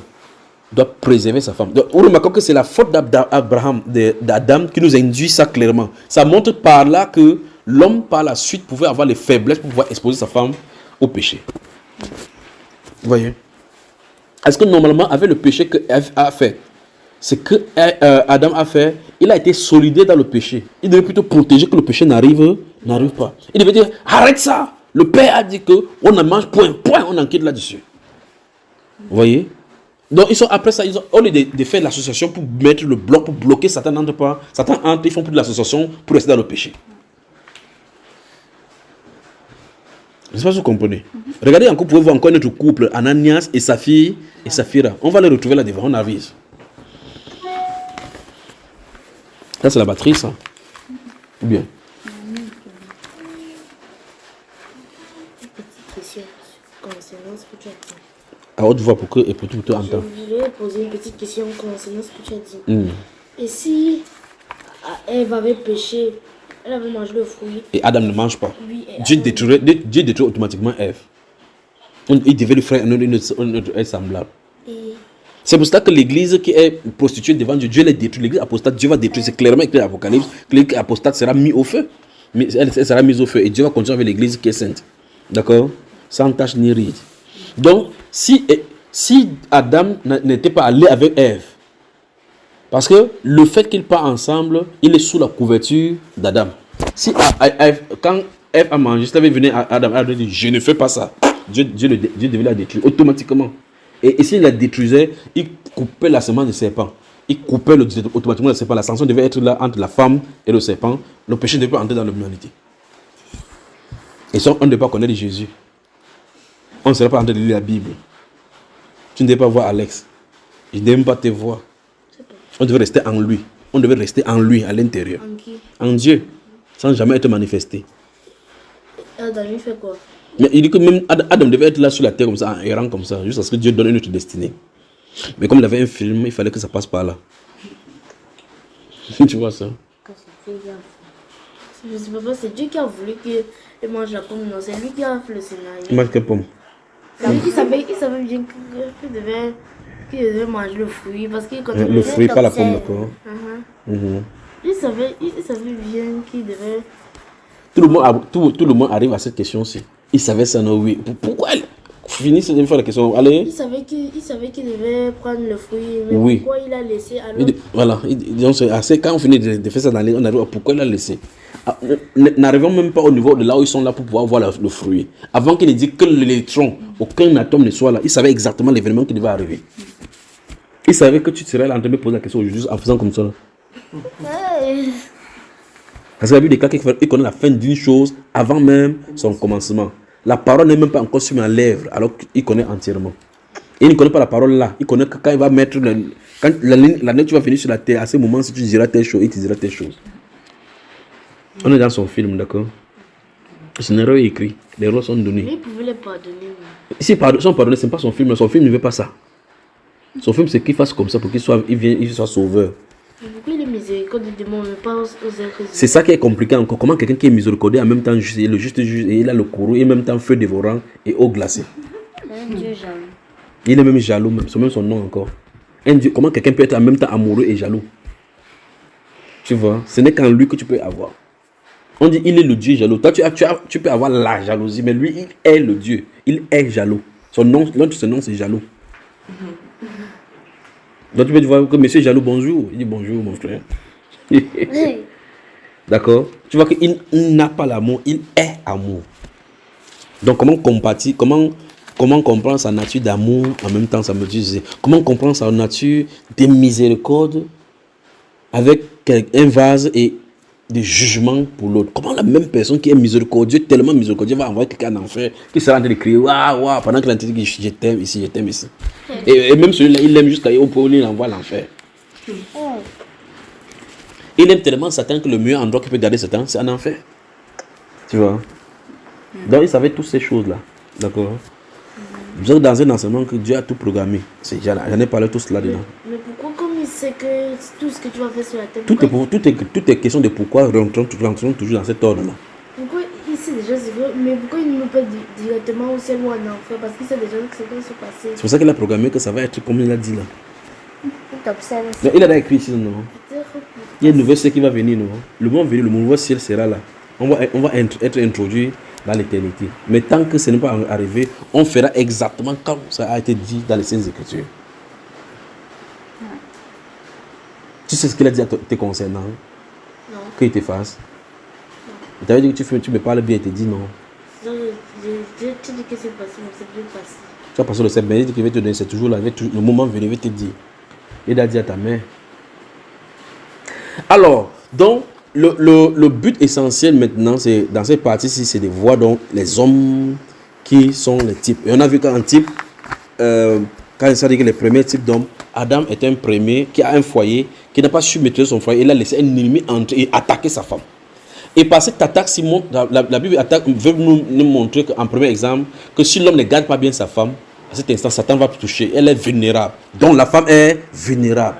doit préserver sa femme. Donc, on remarque que c'est la faute d'Adam qui nous induit ça clairement. Ça montre par là que l'homme, par la suite, pouvait avoir les faiblesses pour pouvoir exposer sa femme au péché. Vous voyez? Est-ce que normalement, avec le péché que Ève a fait, ce que Adam a fait, il a été solidaire dans le péché. Il devait plutôt protéger que le péché n'arrive pas. Il devait dire, arrête ça. Le Père a dit qu'on en mange, point, on enquête là-dessus. Vous voyez? Donc, après ça, au lieu de faire l'association pour mettre le bloc, pour bloquer Satan n'entre pas, Satan entre, ils font plus de l'association pour rester dans le péché. Je ne sais pas si vous comprenez. Regardez encore, vous pouvez voir encore notre couple, Ananias et sa fille et Saphira. On va les retrouver là devant, on arrive. Ça, c'est la batterie, ça. Ou bien? Petite question concernant ce que tu as dit. À haute voix pour que tout entendre. Je vais poser une petite question concernant ce que tu as dit. Et si Ève avait péché, elle avait mangé le fruit. Et Adam ne mange pas. Oui, Dieu détruit automatiquement Ève. Il devait lui faire une autre semblable. C'est pour ça que l'église qui est prostituée devant Dieu, Dieu l'a détruit. L'église apostate, Dieu va détruire. C'est clairement écrit dans l'Apocalypse que l'église apostate sera mise au feu. Elle sera mise au feu. Et Dieu va continuer avec l'église qui est sainte. D'accord? Sans tache ni ride. Donc, si Adam n'était pas allé avec Ève, parce que le fait qu'ils partent ensemble, il est sous la couverture d'Adam. Si quand Ève a mangé, si avait venu à Adam, Adam a dit, je ne fais pas ça. Dieu devait la détruire automatiquement. Et s'il la détruisait, il coupait la semence du serpent. Il coupait automatiquement le serpent. La sanction devait être là entre la femme et le serpent. Le péché ne devait pas entrer dans l'humanité. Et ça, on ne devait pas connaître Jésus. On ne serait pas en train de lire la Bible. Tu ne devais pas voir Alex. Je ne devais même pas te voir. On devait rester en lui. On devait rester en lui, à l'intérieur. En qui? En Dieu. Sans jamais être manifesté. Adam, il fait quoi? Mais il dit que même Adam devait être là sur la terre comme ça, en errant comme ça, juste parce que Dieu donne une autre destinée. Mais comme il avait un film, il fallait que ça passe par là. Tu vois ça? Je sais pas, c'est Dieu qui a voulu qu'il mange la pomme. Non, c'est lui qui a fait le scénario. Il mange quelle pomme? Lui, il savait bien qu'il devait manger le fruit parce qu'il connaissait Le fruit, pas la pomme, d'accord. Il savait bien qu'il devait. Tout le monde arrive à cette question-ci. Il savait ça, non? Oui. Pourquoi elle finissez de me faire la question? Allez. Il savait qu'il devait prendre le fruit, mais Oui. pourquoi il a laissé alors? Voilà. Quand on finit de faire ça dans les, on arrive à pourquoi il a laissé. N'arrivons même pas au niveau de là où ils sont là pour pouvoir voir le fruit. Avant qu'il ne dise que l'électron, aucun atome ne soit là, il savait exactement l'événement qui devait arriver. Il savait que tu serais là en train de me poser la question aujourd'hui en faisant comme ça. Hey. Parce que la Bible déclare qu'il connaît la fin d'une chose avant même son commencement. La parole n'est même pas encore sur ma lèvre, alors qu'il connaît entièrement. Et il ne connaît pas la parole là. Il connaît que quand il va mettre quand l'année tu vas venir sur la terre, à ce moment, si tu diras telle chose, il te dira telle chose. On est dans son film, d'accord? Le scénario est écrit, les rôles sont donnés. Mais il pouvait les pardonner. Si ils sont pardonnés, ce n'est pas son film. Son film ne veut pas ça. Son film, c'est qu'il fasse comme ça pour qu'il soit sauveur. Mais pourquoi il est miséricordieux du monde, mais pas aux autres? C'est ça qui est compliqué encore. Comment quelqu'un qui est miséricordieux en même temps, il est le juste juge et il a le courroux et en même temps feu dévorant et eau glacée. Un Dieu jaloux. Il est même jaloux, c'est même son nom encore. Un Dieu, comment quelqu'un peut être en même temps amoureux et jaloux? Tu vois, ce n'est qu'en lui que tu peux avoir. On dit il est le Dieu jaloux. Toi, tu peux avoir la jalousie, mais lui, il est le Dieu. Il est jaloux. Son nom, c'est jaloux. Donc tu peux voir que monsieur est jaloux, bonjour. Il dit bonjour, mon frère. D'accord? Tu vois qu'il n'a pas l'amour, il est amour. Donc comment compatir, comment comprendre sa nature d'amour en même temps, ça me dit, comment comprendre sa nature de miséricorde avec un vase et de jugement pour l'autre. Comment la même personne qui est miséricordieux, tellement miséricordieux, va envoyer quelqu'un en enfer, qui sera en train de crier waouh, waouh, pendant qu'il a dit je t'aime ici, je t'aime ici. Et même celui-là, il l'aime jusqu'à au point où il l'envoie à l'enfer. Il aime tellement Satan que le meilleur endroit qu'il peut garder Satan, c'est en enfer. Tu vois? Donc il savait toutes ces choses-là. D'accord? Vous êtes dans un enseignement que Dieu a tout programmé. J'en ai parlé tout cela dedans. Mais pourquoi, comme il sait que tout ce que tu vas faire sur la terre, Tout est question de pourquoi rentrons toujours dans cet ordre-là. pourquoi il sait déjà ce que, mais pourquoi il ne met pas directement au ciel ou en enfer? Parce qu'il sait déjà ce qui va se passer. C'est pour ça qu'il a programmé que ça va être comme il a dit là. Il t'observe. Mais il a écrit ici, non? Il y a une nouvelle ciel qui va venir, non? Le moment venu, le nouveau ciel sera là. On va être introduit dans l'éternité. Mais tant que ce n'est pas arrivé, on fera exactement comme ça a été dit dans les Saintes Écritures. Tu sais ce qu'il a dit à te concernant? Non. Qu'il te fasse? Il t'avait dit que tu me parles bien, il te dit non. Tu dis que c'est passé, mais c'est bien passé. Tu vas passer le 7, mais il dit qu'il va te donner, c'est toujours là. Le moment venu, il va te dire. Il a dit à ta mère. Alors, donc, le but essentiel maintenant, c'est dans cette partie-ci, c'est de voir donc les hommes qui sont les types. Et on a vu qu'un type, quand ça dit que les premiers types d'hommes, Adam est un premier qui a un foyer, qui n'a pas su maîtriser son foyer, il a laissé un ennemi entrer et attaquer sa femme. Et par cette attaque, la Bible veut nous montrer qu'en premier exemple, que si l'homme ne garde pas bien sa femme, à cet instant, Satan va toucher. Elle est vulnérable. Donc la femme est vulnérable.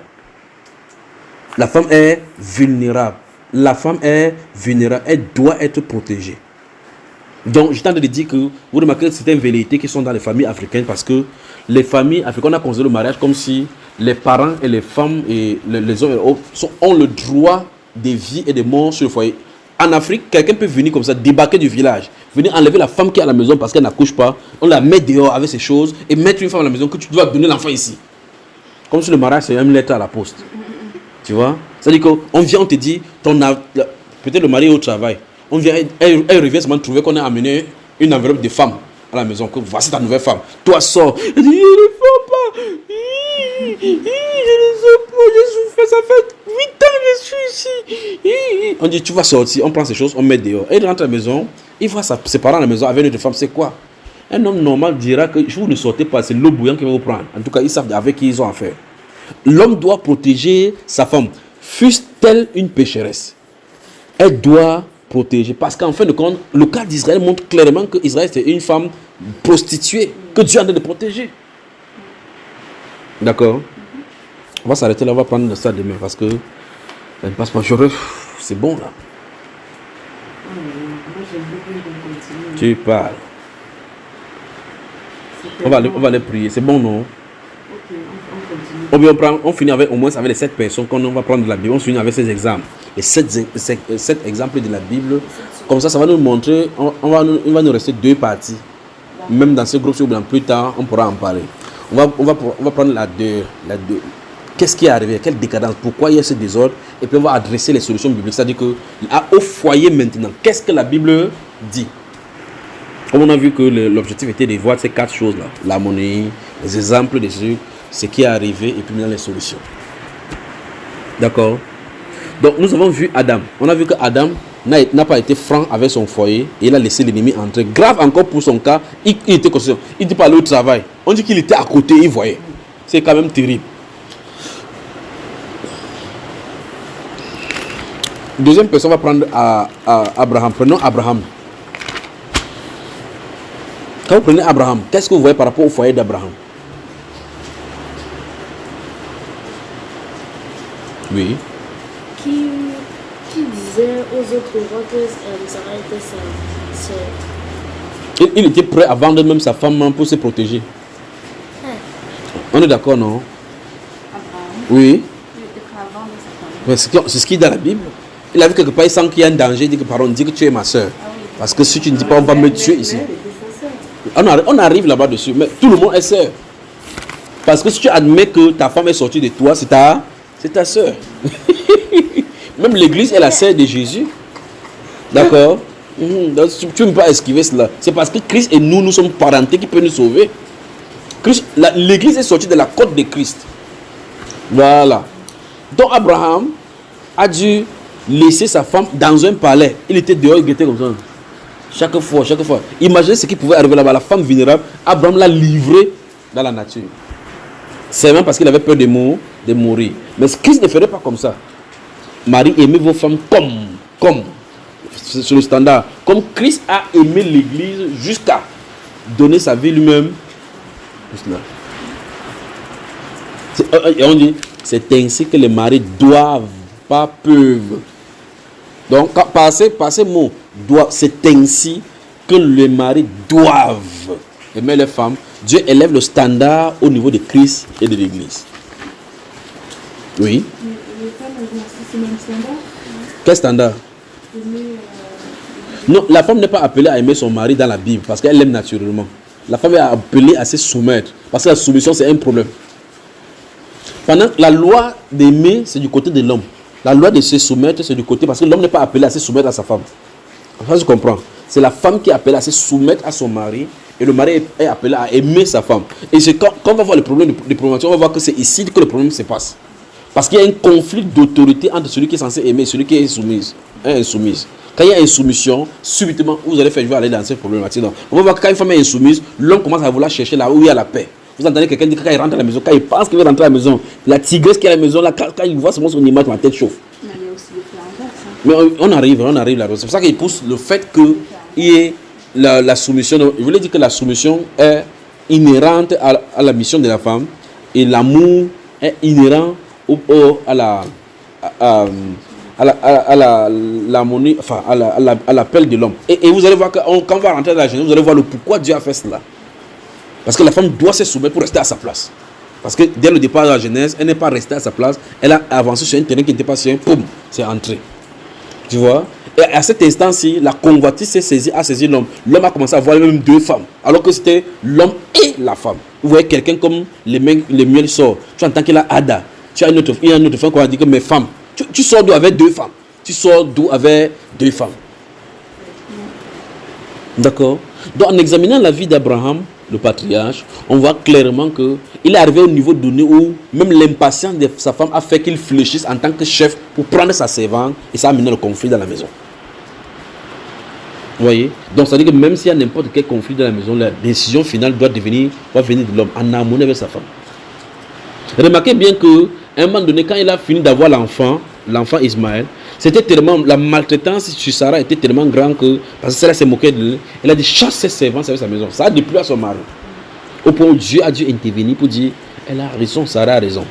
La femme est vulnérable. La femme est vulnérable. Elle doit être protégée. Donc, je tente de dire que vous remarquez que c'est une vérité qui sont dans les familles africaines parce que les familles africaines, on a considéré le mariage comme si les parents et les femmes et les hommes ont le droit de vie et de mort sur le foyer. En Afrique, quelqu'un peut venir comme ça, débarquer du village, venir enlever la femme qui est à la maison parce qu'elle n'accouche pas, on la met dehors avec ses choses et mettre une femme à la maison que tu dois donner l'enfant ici. Comme si le mariage c'est une lettre à la poste. Tu vois? C'est-à-dire qu'on vient, on te dit, Peut-être le mari est au travail. On vient, elle revient seulement trouver qu'on a amené une enveloppe de femmes à la maison. Que voici ta nouvelle femme. Toi, sors. Elle dit, je ne veux pas. Je ne sais pas. Je souffre. Ça fait 8 ans que je suis ici. On dit, tu vas sortir. On prend ces choses, on met dehors. Elle rentre à la maison. Il voit ses parents à la maison avec une autre femme. C'est quoi? Un homme normal dira que vous ne sortez pas. C'est l'eau bouillante qui va vous prendre. En tout cas, ils savent avec qui ils ont affaire. L'homme doit protéger sa femme. Fût-elle une pécheresse, elle doit protéger. Parce qu'en fin de compte, le cas d'Israël montre clairement que Israël c'est une femme prostituée que Dieu a de protéger. D'accord? On va s'arrêter là, on va prendre ça demain parce que ça ne passe pas. C'est bon là. Tu parles. On va aller prier. C'est bon, non? On finit avec, au moins avec les 7 personnes qu'on va prendre de la Bible. On finit avec ces exemples. Les 7 exemples de la Bible. Comme ça va nous montrer. Il va nous rester 2 parties. Même dans ce groupe, plus tard, on pourra en parler. On va prendre la 2. Qu'est-ce qui est arrivé? Quelle décadence? Pourquoi il y a ce désordre? Et puis on va adresser les solutions bibliques. C'est-à-dire qu'au foyer maintenant, qu'est-ce que la Bible dit? Comme on a vu que l'objectif était de voir ces 4 choses-là. L'harmonie, les exemples de ce qui est arrivé et puis maintenant les solutions. D'accord? Donc nous avons vu Adam. On a vu que Adam n'a pas été franc avec son foyer et il a laissé l'ennemi entrer. Grave encore pour son cas, il était conscient. Il dit pas aller au travail. On dit qu'il était à côté, il voyait. C'est quand même terrible. Deuxième personne, on va prendre Abraham. Prenons Abraham. Quand vous prenez Abraham, qu'est-ce que vous voyez par rapport au foyer d'Abraham? Oui. Qui disait aux autres rois que Sarah était sa sœur. Il était prêt à vendre même sa femme pour se protéger. On est d'accord, non? Abraham. Oui. Il était prêt à vendre sa femme. C'est ce qui est dans la Bible. Il a vu quelque part, il sent qu'il y a un danger. Il dit que, pardon, dis que tu es ma soeur. Parce que si tu ne dis pas, on va me tuer ici. On arrive là-bas dessus. Mais tout le monde est sœur. Parce que si tu admets que ta femme est sortie de toi, c'est ta soeur. Même l'église est la sœur de Jésus. D'accord? Donc, tu ne peux pas esquiver cela. C'est parce que Christ et nous sommes parentés qui peut nous sauver. L'église est sortie de la côte de Christ. Voilà. Donc Abraham a dû laisser sa femme dans un palais. Il était dehors, il était comme ça. Chaque fois. Imaginez ce qui pouvait arriver là-bas. La femme vulnérable, Abraham l'a livrée dans la nature. C'est même parce qu'il avait peur de mourir. Mais Christ ne ferait pas comme ça. Marie, aimez vos femmes comme. C'est le standard. Comme Christ a aimé l'église jusqu'à donner sa vie lui-même. Et on dit, c'est ainsi que les maris doivent, pas peuvent. Donc, par ces mots, c'est ainsi que les maris doivent aimer les femmes. Dieu élève le standard au niveau de Christ et de l'église. Oui. Les femmes ont ce même standard? Quel standard? Non, la femme n'est pas appelée à aimer son mari dans la Bible parce qu'elle l'aime naturellement. La femme est appelée à se soumettre parce que la soumission c'est un problème. Pendant que la loi d'aimer c'est du côté de l'homme. La loi de se soumettre c'est du côté parce que l'homme n'est pas appelé à se soumettre à sa femme. Ça je comprends. C'est la femme qui est appelée à se soumettre à son mari et le mari est appelé à aimer sa femme. Et c'est quand on va voir le problème de promotion, on va voir que c'est ici que le problème se passe. Parce qu'il y a un conflit d'autorité entre celui qui est censé aimer et celui qui est insoumise. Quand il y a insoumission, subitement, vous allez faire aller dans cette problématique. Donc, on va voir que quand une femme est insoumise, l'homme commence à vouloir chercher là où il y a la paix. Vous entendez quelqu'un dire que quand il rentre à la maison, quand il pense qu'il va rentrer à la maison, la tigresse qui est à la maison, là, quand il voit son image, ma tête chauffe. Mais il y a aussi des cas inverses. Mais on arrive là. C'est pour ça qu'il pousse le fait qu'il y ait la soumission. Donc, je voulais dire que la soumission est inhérente à la mission de la femme et l'amour est inhérent l'harmonie, enfin à l'appel de l'homme. Et vous allez voir que quand on va rentrer dans la Genèse, vous allez voir le pourquoi Dieu a fait cela. Parce que la femme doit se soumettre pour rester à sa place. Parce que dès le départ de la Genèse, elle n'est pas restée à sa place, elle a avancé sur un terrain qui n'était pas sûr, poum, c'est entré. Tu vois? Et à cet instant-ci, la convoitise a saisi l'homme. L'homme a commencé à voir même 2 femmes, alors que c'était l'homme et la femme. Vous voyez quelqu'un comme les miels sortent. Tu entends qu'il a Ada. Il y a une autre femme qui va dire que mes femmes. Tu sors d'où avec 2 femmes. tu sors d'où avec 2 femmes. D'accord? Donc en examinant la vie d'Abraham, le patriarche, on voit clairement qu'il est arrivé au niveau donné où même l'impatience de sa femme a fait qu'il fléchisse en tant que chef pour prendre sa servante et ça a amené le conflit dans la maison. Vous voyez? Donc ça veut dire que même s'il y a n'importe quel conflit dans la maison, la décision finale doit venir de l'homme en harmonie avec sa femme. Remarquez bien qu'à un moment donné, quand il a fini d'avoir l'enfant Ismaël, c'était tellement, la maltraitance sur Sarah était tellement grande que, parce que Sarah s'est moquée de lui, elle a dit chasse ses servantes avec sa maison. Ça a déplu à son mari. Au point où Dieu a dû intervenir pour dire, elle a raison, Sarah a raison.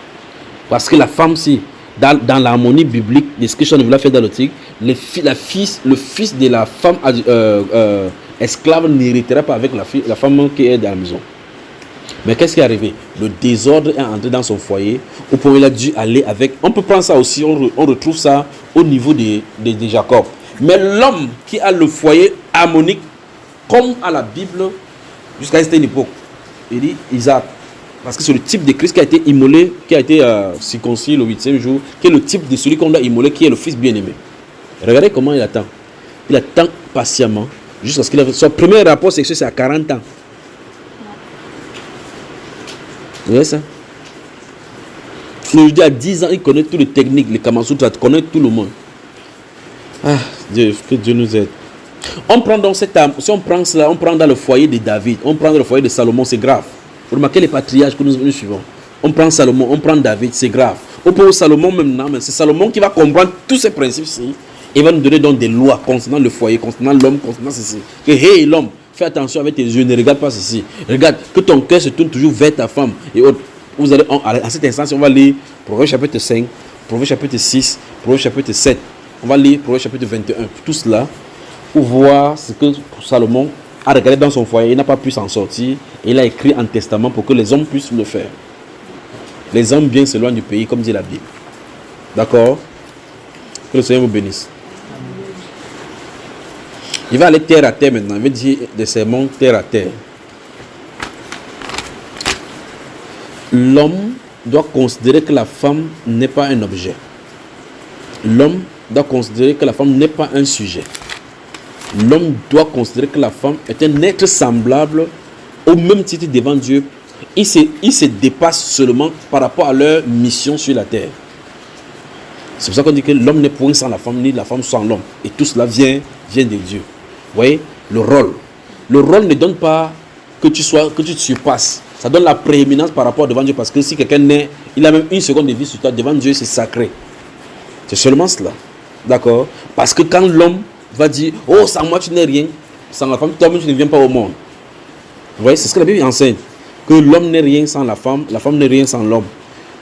Parce que la femme, si, dans l'harmonie biblique, de ce que je voulais faire dans le titre, le fils de la femme esclave n'héritera pas avec la femme qui est dans la maison. Mais qu'est-ce qui est arrivé? Le désordre est entré dans son foyer, au point où il a dû aller avec... On peut prendre ça aussi, on retrouve ça au niveau de Jacob. Mais l'homme qui a le foyer harmonique, comme à la Bible, jusqu'à cette époque, il dit Isaac. Parce que c'est le type de Christ qui a été immolé, qui a été circoncis le 8e jour, qui est le type de celui qu'on doit immoler, qui est le fils bien-aimé. Regardez comment il attend. Il attend patiemment, jusqu'à ce qu'il ait... Son premier rapport sexuel, c'est à 40 ans. Vous voyez ça? Aujourd'hui, à 10 ans, il connaît toutes les techniques, les Kamasutra, il connaît tout le monde. Ah, Dieu, que Dieu nous aide. On prend donc cette âme, si on prend cela, on prend dans le foyer de David, on prend dans le foyer de Salomon, c'est grave. Vous remarquez les patriarches que nous suivons. On prend Salomon, on prend David, c'est grave. Au point où Salomon maintenant, c'est Salomon qui va comprendre tous ces principes-ci et va nous donner donc des lois concernant le foyer, concernant l'homme, concernant ceci. Que hey l'homme, fais attention avec tes yeux, ne regarde pas ceci. Regarde que ton cœur se tourne toujours vers ta femme. Et autres. Vous allez, à cet instant, on va lire Proverbe chapitre 5, Proverbe chapitre 6, Proverbe chapitre 7. On va lire Proverbe chapitre 21. Tout cela pour voir ce que Salomon a regardé dans son foyer. Il n'a pas pu s'en sortir. Et il a écrit en testament pour que les hommes puissent le faire. Les hommes bien s'éloignent du pays, comme dit la Bible. D'accord? Que le Seigneur vous bénisse. Il va aller terre à terre maintenant. Il va dire des sermons terre à terre. L'homme doit considérer que la femme n'est pas un objet. L'homme doit considérer que la femme n'est pas un sujet. L'homme doit considérer que la femme est un être semblable au même titre devant Dieu. Il se dépasse seulement par rapport à leur mission sur la terre. C'est pour ça qu'on dit que l'homme n'est point sans la femme, ni la femme sans l'homme. Et tout cela vient de Dieu. Vous voyez, le rôle. Le rôle ne donne pas que tu te surpasses. Ça donne la prééminence par rapport devant Dieu. Parce que si quelqu'un naît, il a même une seconde de vie sur toi, devant Dieu, c'est sacré. C'est seulement cela. D'accord? Parce que quand l'homme va dire, oh, sans moi tu n'es rien, sans la femme, toi-même tu ne viens pas au monde. Vous voyez, c'est ce que la Bible enseigne. Que l'homme n'est rien sans la femme n'est rien sans l'homme.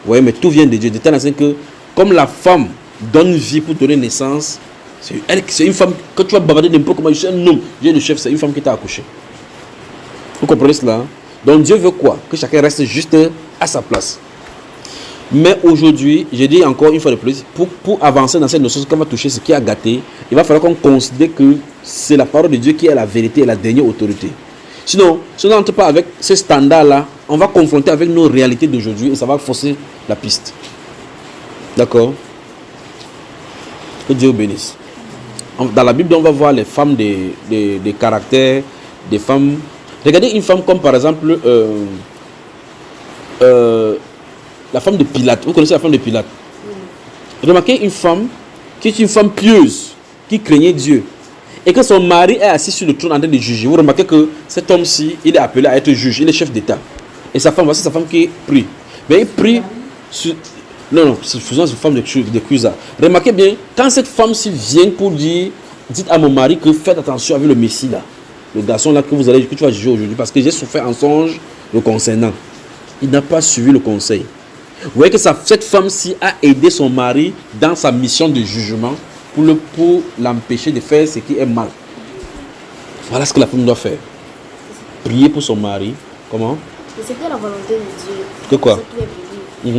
Vous voyez, mais tout vient de Dieu. De telle façon que, comme la femme donne vie pour donner naissance, c'est une femme, quand tu vas bavarder n'importe comment, je suis un homme, Dieu le chef, c'est une femme qui t'a accouché. Vous comprenez cela? Donc Dieu veut quoi? Que chacun reste juste à sa place. Mais aujourd'hui, je dis encore une fois de plus, pour avancer dans cette notion qu'on va toucher ce qui a gâté, il va falloir qu'on considère que c'est la parole de Dieu qui est la vérité et la dernière autorité. Sinon, si on n'entre pas avec ce standard-là, on va confronter avec nos réalités d'aujourd'hui et ça va fausser la piste. D'accord? Que Dieu vous bénisse. Dans la Bible, on va voir les femmes des caractères, des femmes... Regardez une femme comme par exemple la femme de Pilate. Vous connaissez la femme de Pilate? Remarquez une femme qui est une femme pieuse, qui craignait Dieu. Et que son mari est assis sur le trône en train de juger. Vous remarquez que cet homme-ci, il est appelé à être juge, il est chef d'État. Et sa femme, voici sa femme qui prie. Mais il prie sur... Non, c'est faisant une femme de Cusa. Remarquez bien, quand cette femme-ci vient pour dire, dites à mon mari que faites attention avec le Messie là. Le garçon là que tu vas juger aujourd'hui, parce que j'ai souffert en songe le concernant. Il n'a pas suivi le conseil. Vous voyez que cette femme-ci a aidé son mari dans sa mission de jugement pour l'empêcher de faire ce qui est mal. Voilà ce que la femme doit faire. Prier pour son mari. Comment? C'était la volonté de Dieu. Que quoi?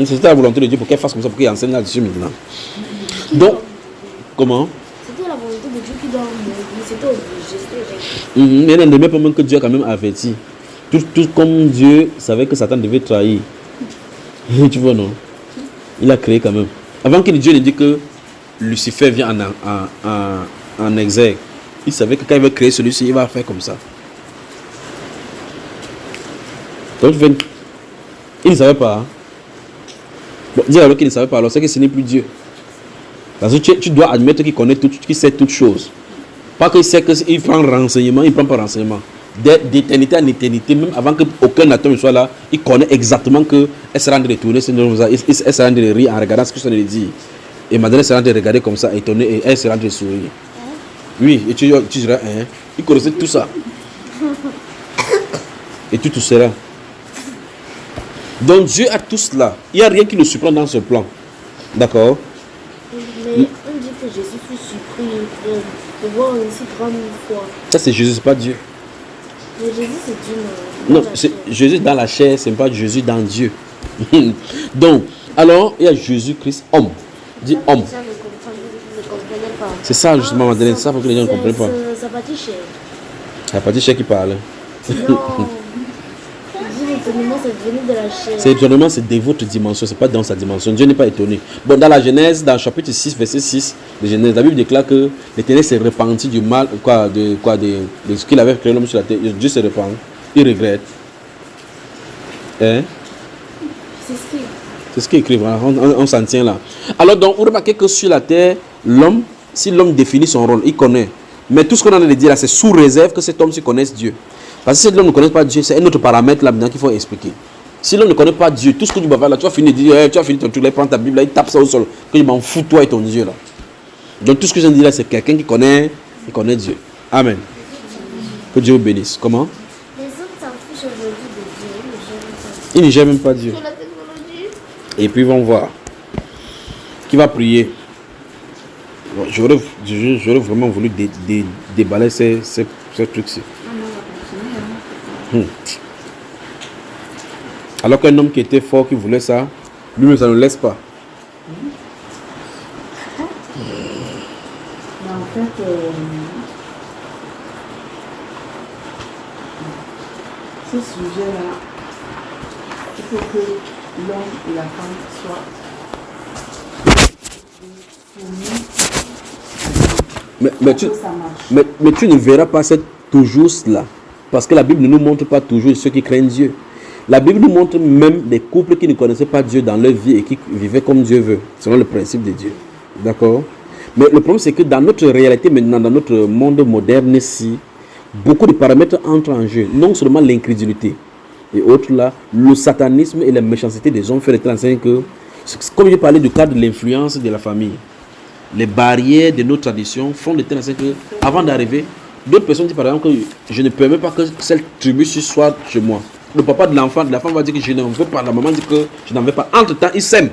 C'était la volonté de Dieu pour qu'elle fasse comme ça, pour qu'elle enseigne là-dessus maintenant. Donc, comment? C'était la volonté de Dieu qui doit mourir. C'était obligé. Mais elle ne met pas même que Dieu a quand même averti. Tout comme Dieu savait que Satan devait trahir. Tu vois, non? Il a créé quand même. Avant que Dieu ne dise que Lucifer vient en exergue, il savait que quand il va créer celui-ci, il va faire comme ça. Donc, il ne savait pas. Hein? Bon, dire alors qu'il ne savait pas, alors c'est que ce n'est plus Dieu. Parce que tu dois admettre qu'il connaît tout, qu'il sait toutes choses. Pas qu'il sait qu'il prend renseignement, il ne prend pas renseignement. D'éternité en éternité, même avant qu'aucun atome soit là, il connaît exactement qu'elle sera en train de tourner, elle sera en train de rire en regardant ce que je viens de dire. Et madame sera en train de regarder comme ça, étonnée, et elle sera en train de sourire. Oui, et tu diras, hein, il connaissait tout ça. Et tu tout seras. Donc Dieu a tout cela. Il n'y a rien qui le surprend dans ce plan. D'accord? Mais on dit que Jésus fut surpris de voir aussi grande foi. Ça c'est Jésus, c'est pas Dieu. Mais Jésus c'est Dieu. Non, c'est Jésus dans la chair, c'est pas Jésus dans Dieu. Donc, alors, il y a Jésus-Christ, homme. Dis homme. Ça ne comprenait pas. C'est ça justement, Madeleine, c'est ça pour que les gens ne comprennent pas. Ça partit cher. C'est la partie chair qui parle. Non. L'étonnement, c'est venu de la chair. C'est étonnement, c'est de votre dimension, c'est pas dans sa dimension. Dieu n'est pas étonné. Bon, dans la Genèse, dans le chapitre 6, verset 6 de Genèse, la Bible déclare que l'Éternel s'est repenti du mal, de ce qu'il avait créé l'homme sur la terre. Dieu se repent, il regrette. Hein? C'est ce qu'il écrit, on s'en tient là. Alors donc, vous remarquez que sur la terre, l'homme, si l'homme définit son rôle, il connaît. Mais tout ce qu'on a de dire là, c'est sous réserve que cet homme se connaisse Dieu. Parce que si l'homme ne connaît pas Dieu, c'est un autre paramètre là maintenant qu'il faut expliquer. Si l'homme ne connaît pas Dieu, tout ce que tu vas faire là, tu vas finir de dire, tu vas finir ton truc là, il prend ta Bible là, il tape ça au sol, que je m'en fous toi et ton Dieu là. Donc tout ce que je viens de dire là, c'est quelqu'un qui connaît Dieu. Amen. Que Dieu vous bénisse. Comment? Les autres s'en fichent aujourd'hui de Dieu. Ils ne gèrent même pas Dieu. Sur la technologie. Et puis ils vont voir. Qui va prier? Bon, j'aurais vraiment voulu déballer ces trucs-ci. Alors qu'un homme qui était fort, qui voulait ça, lui-même ça ne le laisse pas. Mais en fait, ce sujet-là, il faut que l'homme et la femme soient soumis. Mais tu ne verras pas toujours cela. Parce que la Bible ne nous montre pas toujours ceux qui craignent Dieu. La Bible nous montre même des couples qui ne connaissaient pas Dieu dans leur vie et qui vivaient comme Dieu veut, selon le principe de Dieu. D'accord? Mais le problème, c'est que dans notre réalité maintenant, dans notre monde moderne ici, beaucoup de paramètres entrent en jeu. Non seulement l'incrédulité et autres là, le satanisme et la méchanceté des hommes fait de telle enseigne que, comme je parlais du cas de l'influence de la famille, les barrières de nos traditions font de telle enseigne que, avant d'arriver, d'autres personnes disent par exemple que je ne permets pas que cette tribu soit chez moi. Le papa de l'enfant, la femme va dire que je n'en veux pas. La maman dit que je n'en veux pas. Entre temps, ils s'aiment.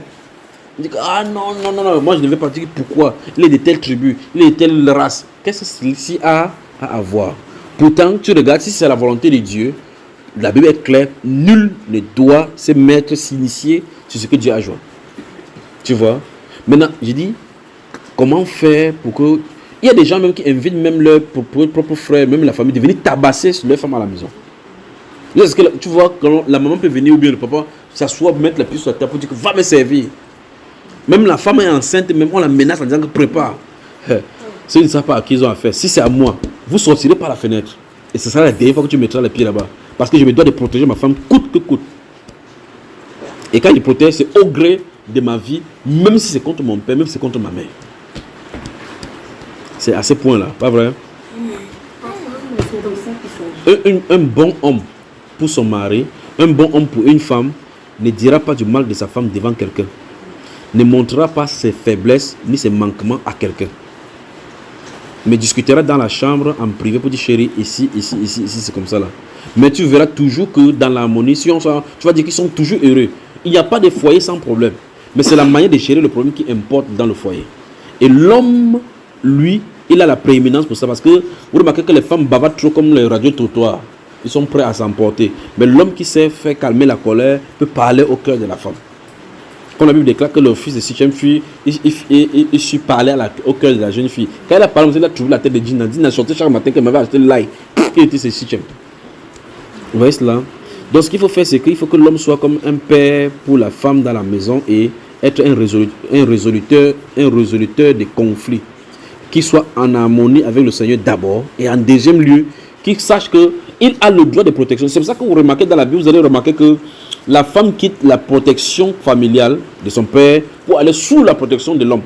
Il dit que ah non, moi je ne veux pas dire pourquoi. Il est de telle tribu, il est de telle race. Qu'est-ce que ceci a à voir? Pourtant, tu regardes, si c'est la volonté de Dieu, la Bible est claire, nul ne doit se mettre, s'initier sur ce que Dieu a joint. Tu vois? Maintenant, je dis, comment faire pour que... Il y a des gens même qui invitent même leurs propres frères, même la famille, de venir tabasser sur leur femme à la maison. Est-ce que tu vois, quand la maman peut venir ou bien le papa s'asseoir, mettre la pied sur la table pour dire que va me servir. Même la femme est enceinte, même on la menace en disant que prépare. Ceux qui ne savent pas à qui ils ont affaire, si c'est à moi, vous sortirez par la fenêtre. Et ce sera la dernière fois que tu mettras les pieds là-bas. Parce que je me dois de protéger ma femme coûte que coûte. Et quand je protège, c'est au gré de ma vie, même si c'est contre mon père, même si c'est contre ma mère. C'est à ce point-là, pas vrai? Un bon homme pour son mari, un bon homme pour une femme, ne dira pas du mal de sa femme devant quelqu'un. Ne montrera pas ses faiblesses ni ses manquements à quelqu'un. Mais discutera dans la chambre en privé pour dire chérie, ici, c'est comme ça là. Mais tu verras toujours que dans l'harmonie, si tu vas dire qu'ils sont toujours heureux. Il n'y a pas de foyer sans problème. Mais c'est la manière de gérer le problème qui importe dans le foyer. Et l'homme, lui, il a la prééminence pour ça. Parce que vous remarquez que les femmes bavardent trop comme les radios-trottoirs. Ils sont prêts à s'emporter. Mais l'homme qui sait faire calmer la colère peut parler au cœur de la femme. Quand la Bible déclare que le fils de Sichem fut, il sut parler au cœur de la jeune fille. Quand elle a parlé, il a trouvé la tête de Dina. Dina a sorti chaque matin qu'elle m'avait acheté l'ail. Il était ce Sichem. Vous voyez cela? Donc ce qu'il faut faire, c'est qu'il faut que l'homme soit comme un père pour la femme dans la maison et être un résoluteur des conflits, qui soit en harmonie avec le Seigneur d'abord, et en deuxième lieu, qu'il sache qu'il a le droit de protection. C'est pour ça que vous remarquez dans la Bible, vous allez remarquer que la femme quitte la protection familiale de son père pour aller sous la protection de l'homme.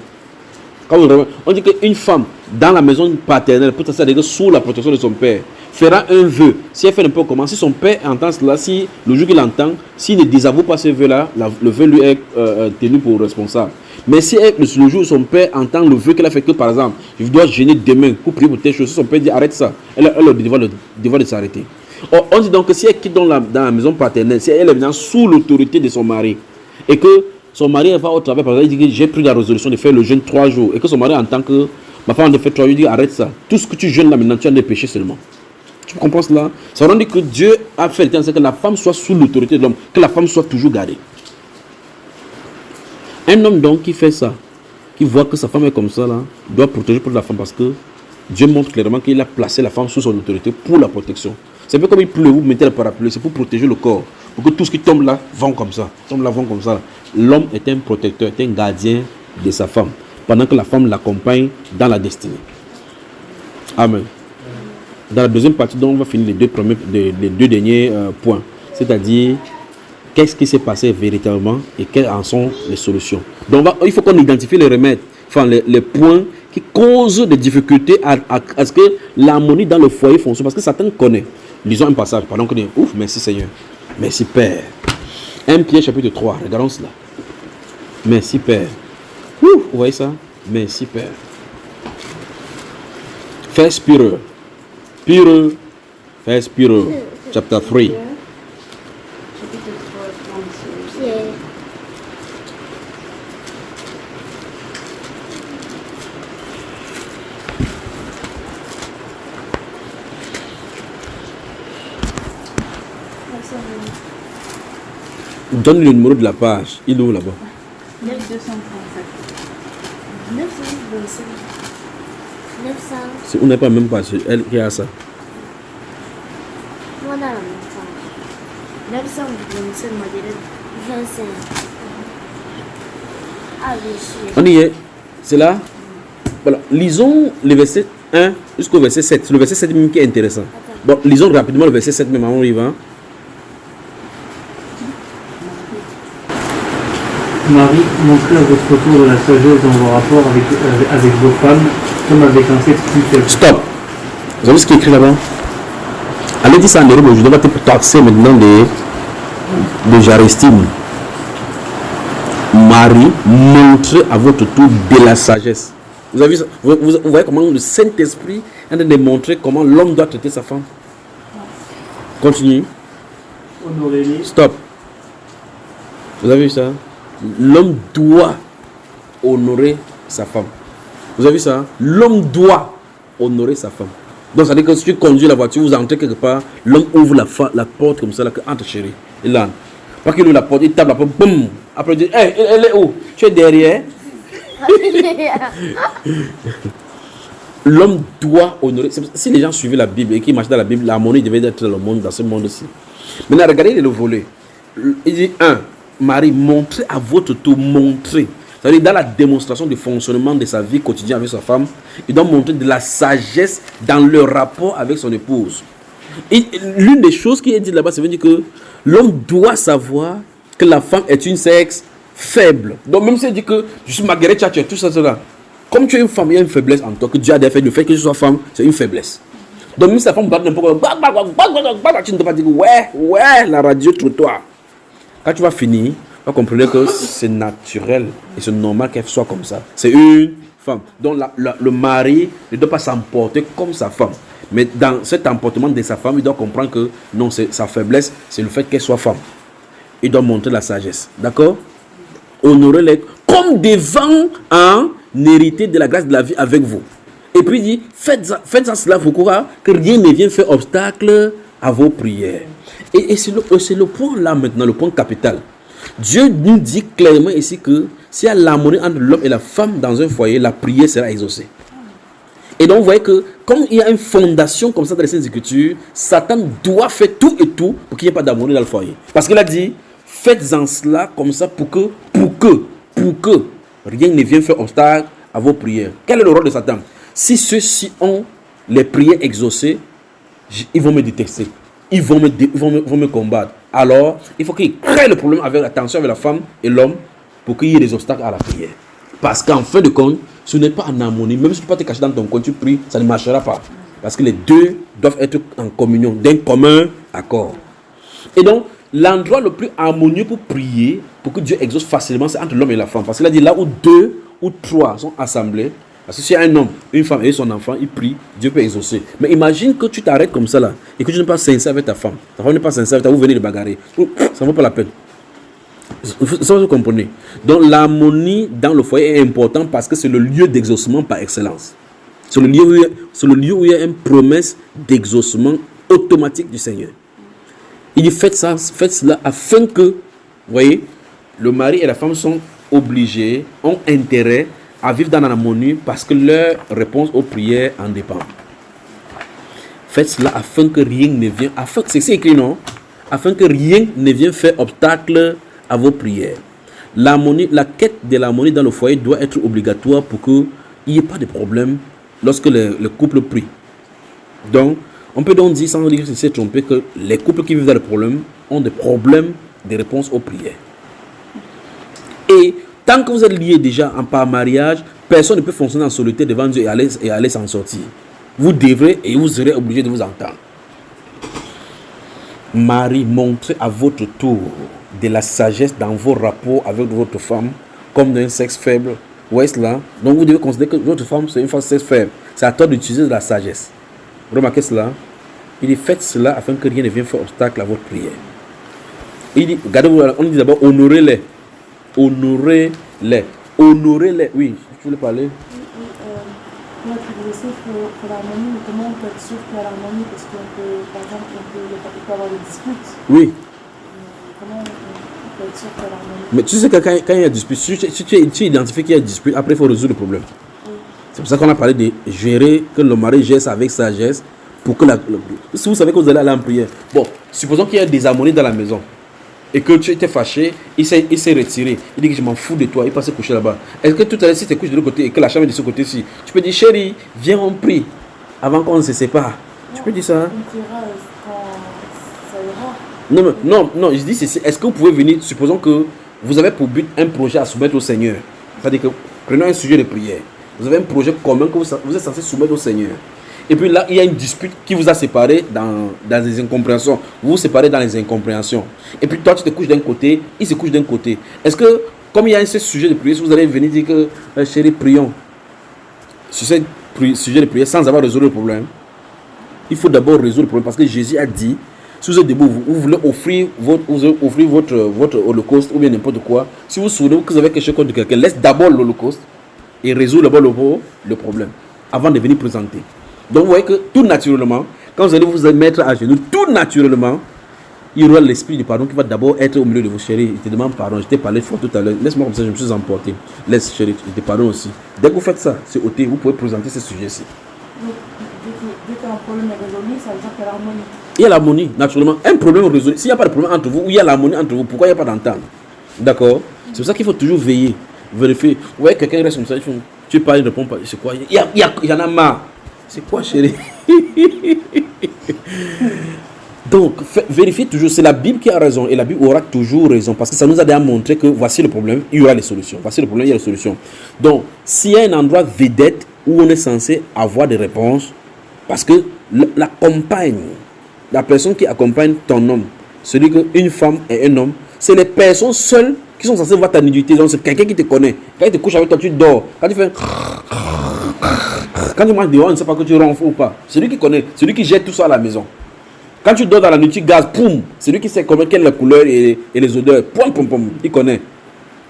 On dit qu'une femme dans la maison paternelle peut s'asseoir sous la protection de son père, fera un vœu. Si elle fait un peu comment, si son père entend cela, si le jour qu'il entend, s'il ne désavoue pas ce vœu-là, le vœu lui est tenu pour responsable. Mais si le jour où son père entend le vœu qu'elle a fait, que par exemple, je dois gêner demain pour prier pour telle chose, si son père dit arrête ça, elle a le devoir de s'arrêter. On dit donc que si elle quitte dans la maison paternelle, si elle est maintenant sous l'autorité de son mari, et que son mari va au travail, par exemple, il dit que j'ai pris la résolution de faire le jeûne 3 jours, et que son mari entend que ma femme a fait 3 jours, il dit arrête ça. Tout ce que tu jeûnes là maintenant, tu as des péchés seulement. Tu comprends cela? Ça veut dire que Dieu a fait le temps que la femme soit sous l'autorité de l'homme, que la femme soit toujours gardée. Un homme donc qui fait ça, qui voit que sa femme est comme ça là, doit protéger pour la femme parce que Dieu montre clairement qu'il a placé la femme sous son autorité pour la protection. C'est un peu comme il pleut, vous mettez le parapluie, c'est pour protéger le corps. Pour que tout ce qui tombe là, vont comme ça. Tombe là, vont comme ça. L'homme est un protecteur, est un gardien de sa femme, pendant que la femme l'accompagne dans la destinée. Amen. Dans la deuxième partie, donc, on va finir les deux derniers points. C'est-à-dire, qu'est-ce qui s'est passé véritablement et quelles en sont les solutions. Donc, il faut qu'on identifie les remèdes, enfin les points qui causent des difficultés à ce que l'harmonie dans le foyer fonctionne. Parce que Satan connaît. Lisons un passage. Pardon, qu'on dit, ouf, merci Seigneur. Merci Père. 1 Pierre chapitre 3. Regardons cela. Merci Père. Ouf, vous voyez ça? Merci Père. First Peter. First Peter chapter 3. Donne le numéro de la page. Il est où là-bas? 9237. 900. On n'est pas même pas sur elle qui a ça. Moi, dans la même page. 927, modèle 25. Ah, oui, je On y est. C'est là. Voilà. Lisons le verset 1 jusqu'au verset 7. C'est le verset 7 même qui est intéressant. Bon, lisons rapidement le verset 7 même avant on y va. Marie, montrez à votre tour de la sagesse dans vos rapports avec vos femmes, comme avec un sexe plus faible. Stop. Vous avez vu ce qui est écrit là-bas? Allez dire ça en Europe, je dois te taxer maintenant de Jarestine. Marie, montrez à votre tour de la sagesse. Vous avez vu ça? Vous voyez comment le Saint-Esprit est en train de montrer comment l'homme doit traiter sa femme. Continue. Honorez-les. Stop. Vous avez vu ça? L'homme doit honorer sa femme. Vous avez vu ça? L'homme doit honorer sa femme. Donc, ça veut dire que si tu conduis la voiture, vous entrez quelque part, l'homme ouvre la porte comme ça, là, que entre chérie. Il là. Pas qu'il ouvre la porte, il tape la porte, boum. Après, il dit, hey, elle est où? Tu es derrière. L'homme doit honorer. Si les gens suivaient la Bible et qu'ils marchaient dans la Bible, l'harmonie devait être dans le monde, dans ce monde-ci. Maintenant, regardez le volet. Il dit 1. Marie, montrez à votre tour, montrez. C'est-à-dire, dans la démonstration du fonctionnement de sa vie quotidienne avec sa femme, il doit montrer de la sagesse dans le rapport avec son épouse. Et l'une des choses qui est dit là-bas, c'est de dire que l'homme doit savoir que la femme est une sexe faible. Donc, même si elle dit que je suis Marguerite Tchatcher, tout ça, cela. Comme tu es une femme, il y a une faiblesse en toi, que Dieu a fait le fait que tu sois femme, c'est une faiblesse. Donc, même si la femme bat n'importe quoi, tu ne peux pas dire ouais, la radio trottoir. Quand tu vas finir, tu vas comprendre que c'est naturel et c'est normal qu'elle soit comme ça. C'est une femme. Donc le mari ne doit pas s'emporter comme sa femme. Mais dans cet emportement de sa femme, il doit comprendre que non, sa faiblesse, c'est le fait qu'elle soit femme. Il doit montrer la sagesse. D'accord? Honorez-les comme devant un héritier de la grâce de la vie avec vous. Et puis il dit, faites cela pour que rien ne vienne faire obstacle à vos prières. Et c'est le point là maintenant, le point capital. Dieu nous dit clairement ici que s'il y a l'harmonie entre l'homme et la femme dans un foyer, la prière sera exaucée. Et donc vous voyez que comme il y a une fondation comme ça dans les Saintes Écritures, Satan doit faire tout et tout pour qu'il n'y ait pas d'harmonie dans le foyer. Parce qu'il a dit, faites-en cela comme ça pour que pour que rien ne vienne faire obstacle à vos prières. Quel est le rôle de Satan? Si ceux-ci ont les prières exaucées, ils vont me détester. Ils vont me combattre. Alors, il faut qu'ils créent le problème avec la tension avec la femme et l'homme pour qu'il y ait des obstacles à la prière. Parce qu'en fin de compte, ce n'est pas en harmonie. Même si tu peux pas te cacher dans ton coin, tu pries, ça ne marchera pas. Parce que les deux doivent être en communion, d'un commun accord. Et donc, l'endroit le plus harmonieux pour prier, pour que Dieu exauce facilement, c'est entre l'homme et la femme. Parce qu'il a dit là où 2 ou 3 sont assemblés, parce que si un homme, une femme et son enfant, ils prient, Dieu peut exaucer. Mais imagine que tu t'arrêtes comme ça là, et que tu n'es pas sincère avec ta femme. Ta femme n'est pas sincère avec toi, vous venez de bagarrer. Ça ne vaut pas la peine. Ça, vous comprenez. Donc l'harmonie dans le foyer est important parce que c'est le lieu d'exaucement par excellence. C'est le lieu où il y a une promesse d'exaucement automatique du Seigneur. Il dit faites cela afin que, vous voyez, le mari et la femme sont obligés, ont intérêt à vivre dans l'harmonie parce que leur réponse aux prières en dépend. Faites cela afin que rien ne vienne, c'est écrit non, afin que rien ne vienne faire obstacle à vos prières. L'harmonie, la quête de l'harmonie dans le foyer doit être obligatoire pour qu'il n'y ait pas de problème lorsque le couple prie. Donc, on peut donc dire, sans dire que c'est trompé, que les couples qui vivent dans le problème ont des problèmes de réponse aux prières. Et tant que vous êtes liés déjà par mariage, personne ne peut fonctionner en solitaire devant Dieu et aller s'en sortir. Vous devrez et vous serez obligés de vous entendre. Marie, montrez à votre tour de la sagesse dans vos rapports avec votre femme, comme d'un sexe faible. Où est-ce là? Donc vous devez considérer que votre femme c'est une femme sexe faible. C'est à toi d'utiliser de la sagesse. Remarquez cela. Il dit faites cela afin que rien ne vienne faire obstacle à votre prière. Il dit, regardez-vous, on dit d'abord honorez-les. Honorez-les. Honorez-les. Oui, tu voulais parler? Moi, je voulais dire pour l'harmonie, mais comment on peut être sûr qu'il y a l'harmonie? Parce qu'on peut, par exemple, il peut avoir des disputes. Oui. Comment on peut être sûr qu'il y a l'harmonie? Mais tu sais que quand il y a dispute, si tu identifies qu'il y a dispute, après il faut résoudre le problème. Oui. C'est pour ça qu'on a parlé de gérer, que le mari gère ça avec sagesse. Pour que si vous savez que vous allez aller en prière. Bon, supposons qu'il y a des harmonies dans la maison. Et que tu étais fâché, il s'est retiré. Il dit que je m'en fous de toi, il passe se coucher là-bas. Est-ce que tout à l'heure, si tu te couches de l'autre côté et que la chambre est de ce côté-ci, tu peux dire, chérie, viens, on prie avant qu'on ne se sépare. Tu peux dire ça? Hein? Non, je dis ceci. Est-ce que vous pouvez venir, supposons que vous avez pour but un projet à soumettre au Seigneur. C'est-à-dire que, prenons un sujet de prière. Vous avez un projet commun que vous êtes censé soumettre au Seigneur. Et puis là, il y a une dispute qui vous a séparé dans des incompréhensions. Vous vous séparez dans les incompréhensions. Et puis toi, tu te couches d'un côté, il se couche d'un côté. Est-ce que, comme il y a ce sujet de prière, vous allez venir dire que, chérie, prions sur ce sujet de prière sans avoir résolu le problème? Il faut d'abord résoudre le problème parce que Jésus a dit, si vous êtes debout, vous voulez offrir votre holocauste ou bien n'importe quoi. Si vous souvenez que vous avez quelque chose contre quelqu'un, laisse d'abord l'holocauste et résoudre d'abord le problème avant de venir présenter. Donc vous voyez que tout naturellement, quand vous allez vous mettre à genoux, tout naturellement, il y aura l'esprit du pardon qui va d'abord être au milieu de vos chéris. Il te demande pardon, je t'ai parlé fort tout à l'heure, laisse-moi comme ça, je me suis emporté. Laisse chérie, je te pardonne aussi. Dès que vous faites ça, c'est ôté, vous pouvez présenter ce sujet-ci. Dès qu'un problème est résolu, ça veut dire qu'il y a l'harmonie. Il y a l'harmonie, naturellement. Un problème résolu, s'il n'y a pas de problème entre vous, ou il y a l'harmonie entre vous, pourquoi il n'y a pas d'entente? D'accord? C'est pour ça qu'il faut toujours veiller, vérifier. Vous voyez, quelqu'un reste comme ça, tu parles, il ne répond pas, c'est quoi? Il y en a marre. C'est quoi, chérie? Donc, vérifiez toujours. C'est la Bible qui a raison. Et la Bible aura toujours raison. Parce que ça nous a déjà montré que voici le problème, il y aura les solutions. Voici le problème, il y a les solutions. Donc, s'il y a un endroit vedette où on est censé avoir des réponses, parce que la compagne, la personne qui accompagne ton homme, celui qu'une femme et un homme, c'est les personnes seules qui sont censées voir ta nudité. Donc, c'est quelqu'un qui te connaît. Quand il te couche avec toi, tu dors. Quand tu fais... Quand tu marches dehors, on ne sait pas que tu ronfles ou pas. C'est lui qui connaît, c'est lui qui jette tout ça à la maison. Quand tu dors dans la nuit, tu gazes, poum, c'est lui qui sait quelle est la couleur et les odeurs. Poum, poum, poum, il connaît.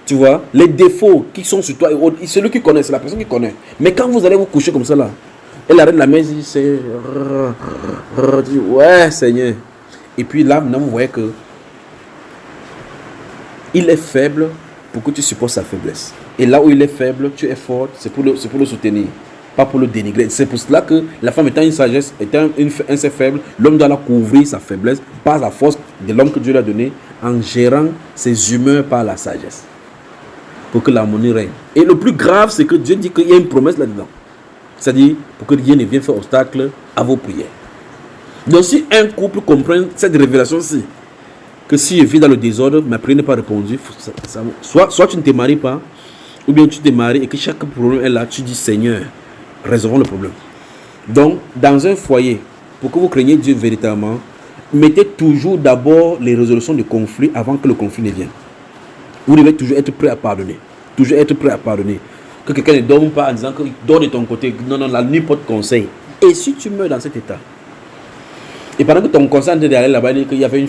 Tu vois, les défauts qui sont sur toi, c'est lui qui connaît, c'est la personne qui connaît. Mais quand vous allez vous coucher comme ça là, elle arrête la main, il dit, c'est... Ouais, Seigneur. Et puis là, maintenant, vous voyez que il est faible pour que tu supportes sa faiblesse. Et là où il est faible, tu es fort, c'est pour le soutenir. Pas pour le dénigrer. C'est pour cela que la femme étant une sagesse, étant un ser faible, l'homme doit la couvrir sa faiblesse par la force de l'homme que Dieu lui a donné en gérant ses humeurs par la sagesse. pour que l'harmonie règne. Et le plus grave, c'est que Dieu dit qu'il y a une promesse là-dedans. C'est-à-dire, pour que rien ne vienne faire obstacle à vos prières. Donc, si un couple comprend cette révélation-ci, que si je vis dans le désordre, ma prière n'est pas répondue, soit tu ne te maries pas, ou bien tu te maries et que chaque problème est là, tu dis Seigneur, résolvons le problème. Donc, dans un foyer, pour que vous craignez Dieu véritablement, mettez toujours d'abord les résolutions de conflits avant que le conflit ne vienne. Vous devez toujours être prêt à pardonner. Toujours être prêt à pardonner. Que quelqu'un ne dorme pas en disant que dors de ton côté. Non, non, la nuit porte conseil. Et si tu meurs dans cet état, et pendant que ton conseil était d'aller là-bas, il y avait une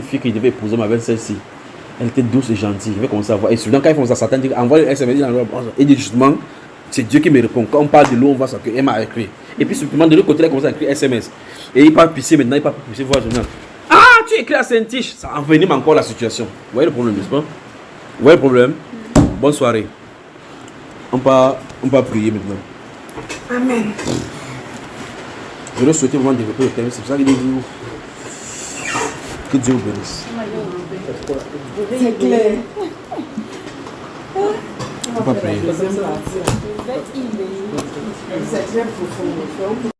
fille qui devait épouser ma belle celle-ci. Elle était douce et gentille. Je vais commencer à voir. Et souvent, quand ils font ça, Satan dit envoie un SMS. Et dit justement, c'est Dieu qui me répond. Quand on parle de l'eau, on voit ça qu'elle m'a écrit. Et puis, simplement, de l'autre côté, elle commence à écrire SMS. Et il part pisser maintenant, il part pisser voir le journal. Ah, tu écris à Saint-Tiche. Ça envenime encore la situation. Vous voyez le problème, n'est-ce pas? Vous voyez le problème? Bonne soirée. On va prier maintenant. Amen. Je vais souhaiter vraiment développer le thème. C'est pour ça qu'il dit que Dieu vous bénisse. C'est clair. On va prier. C'est très profond.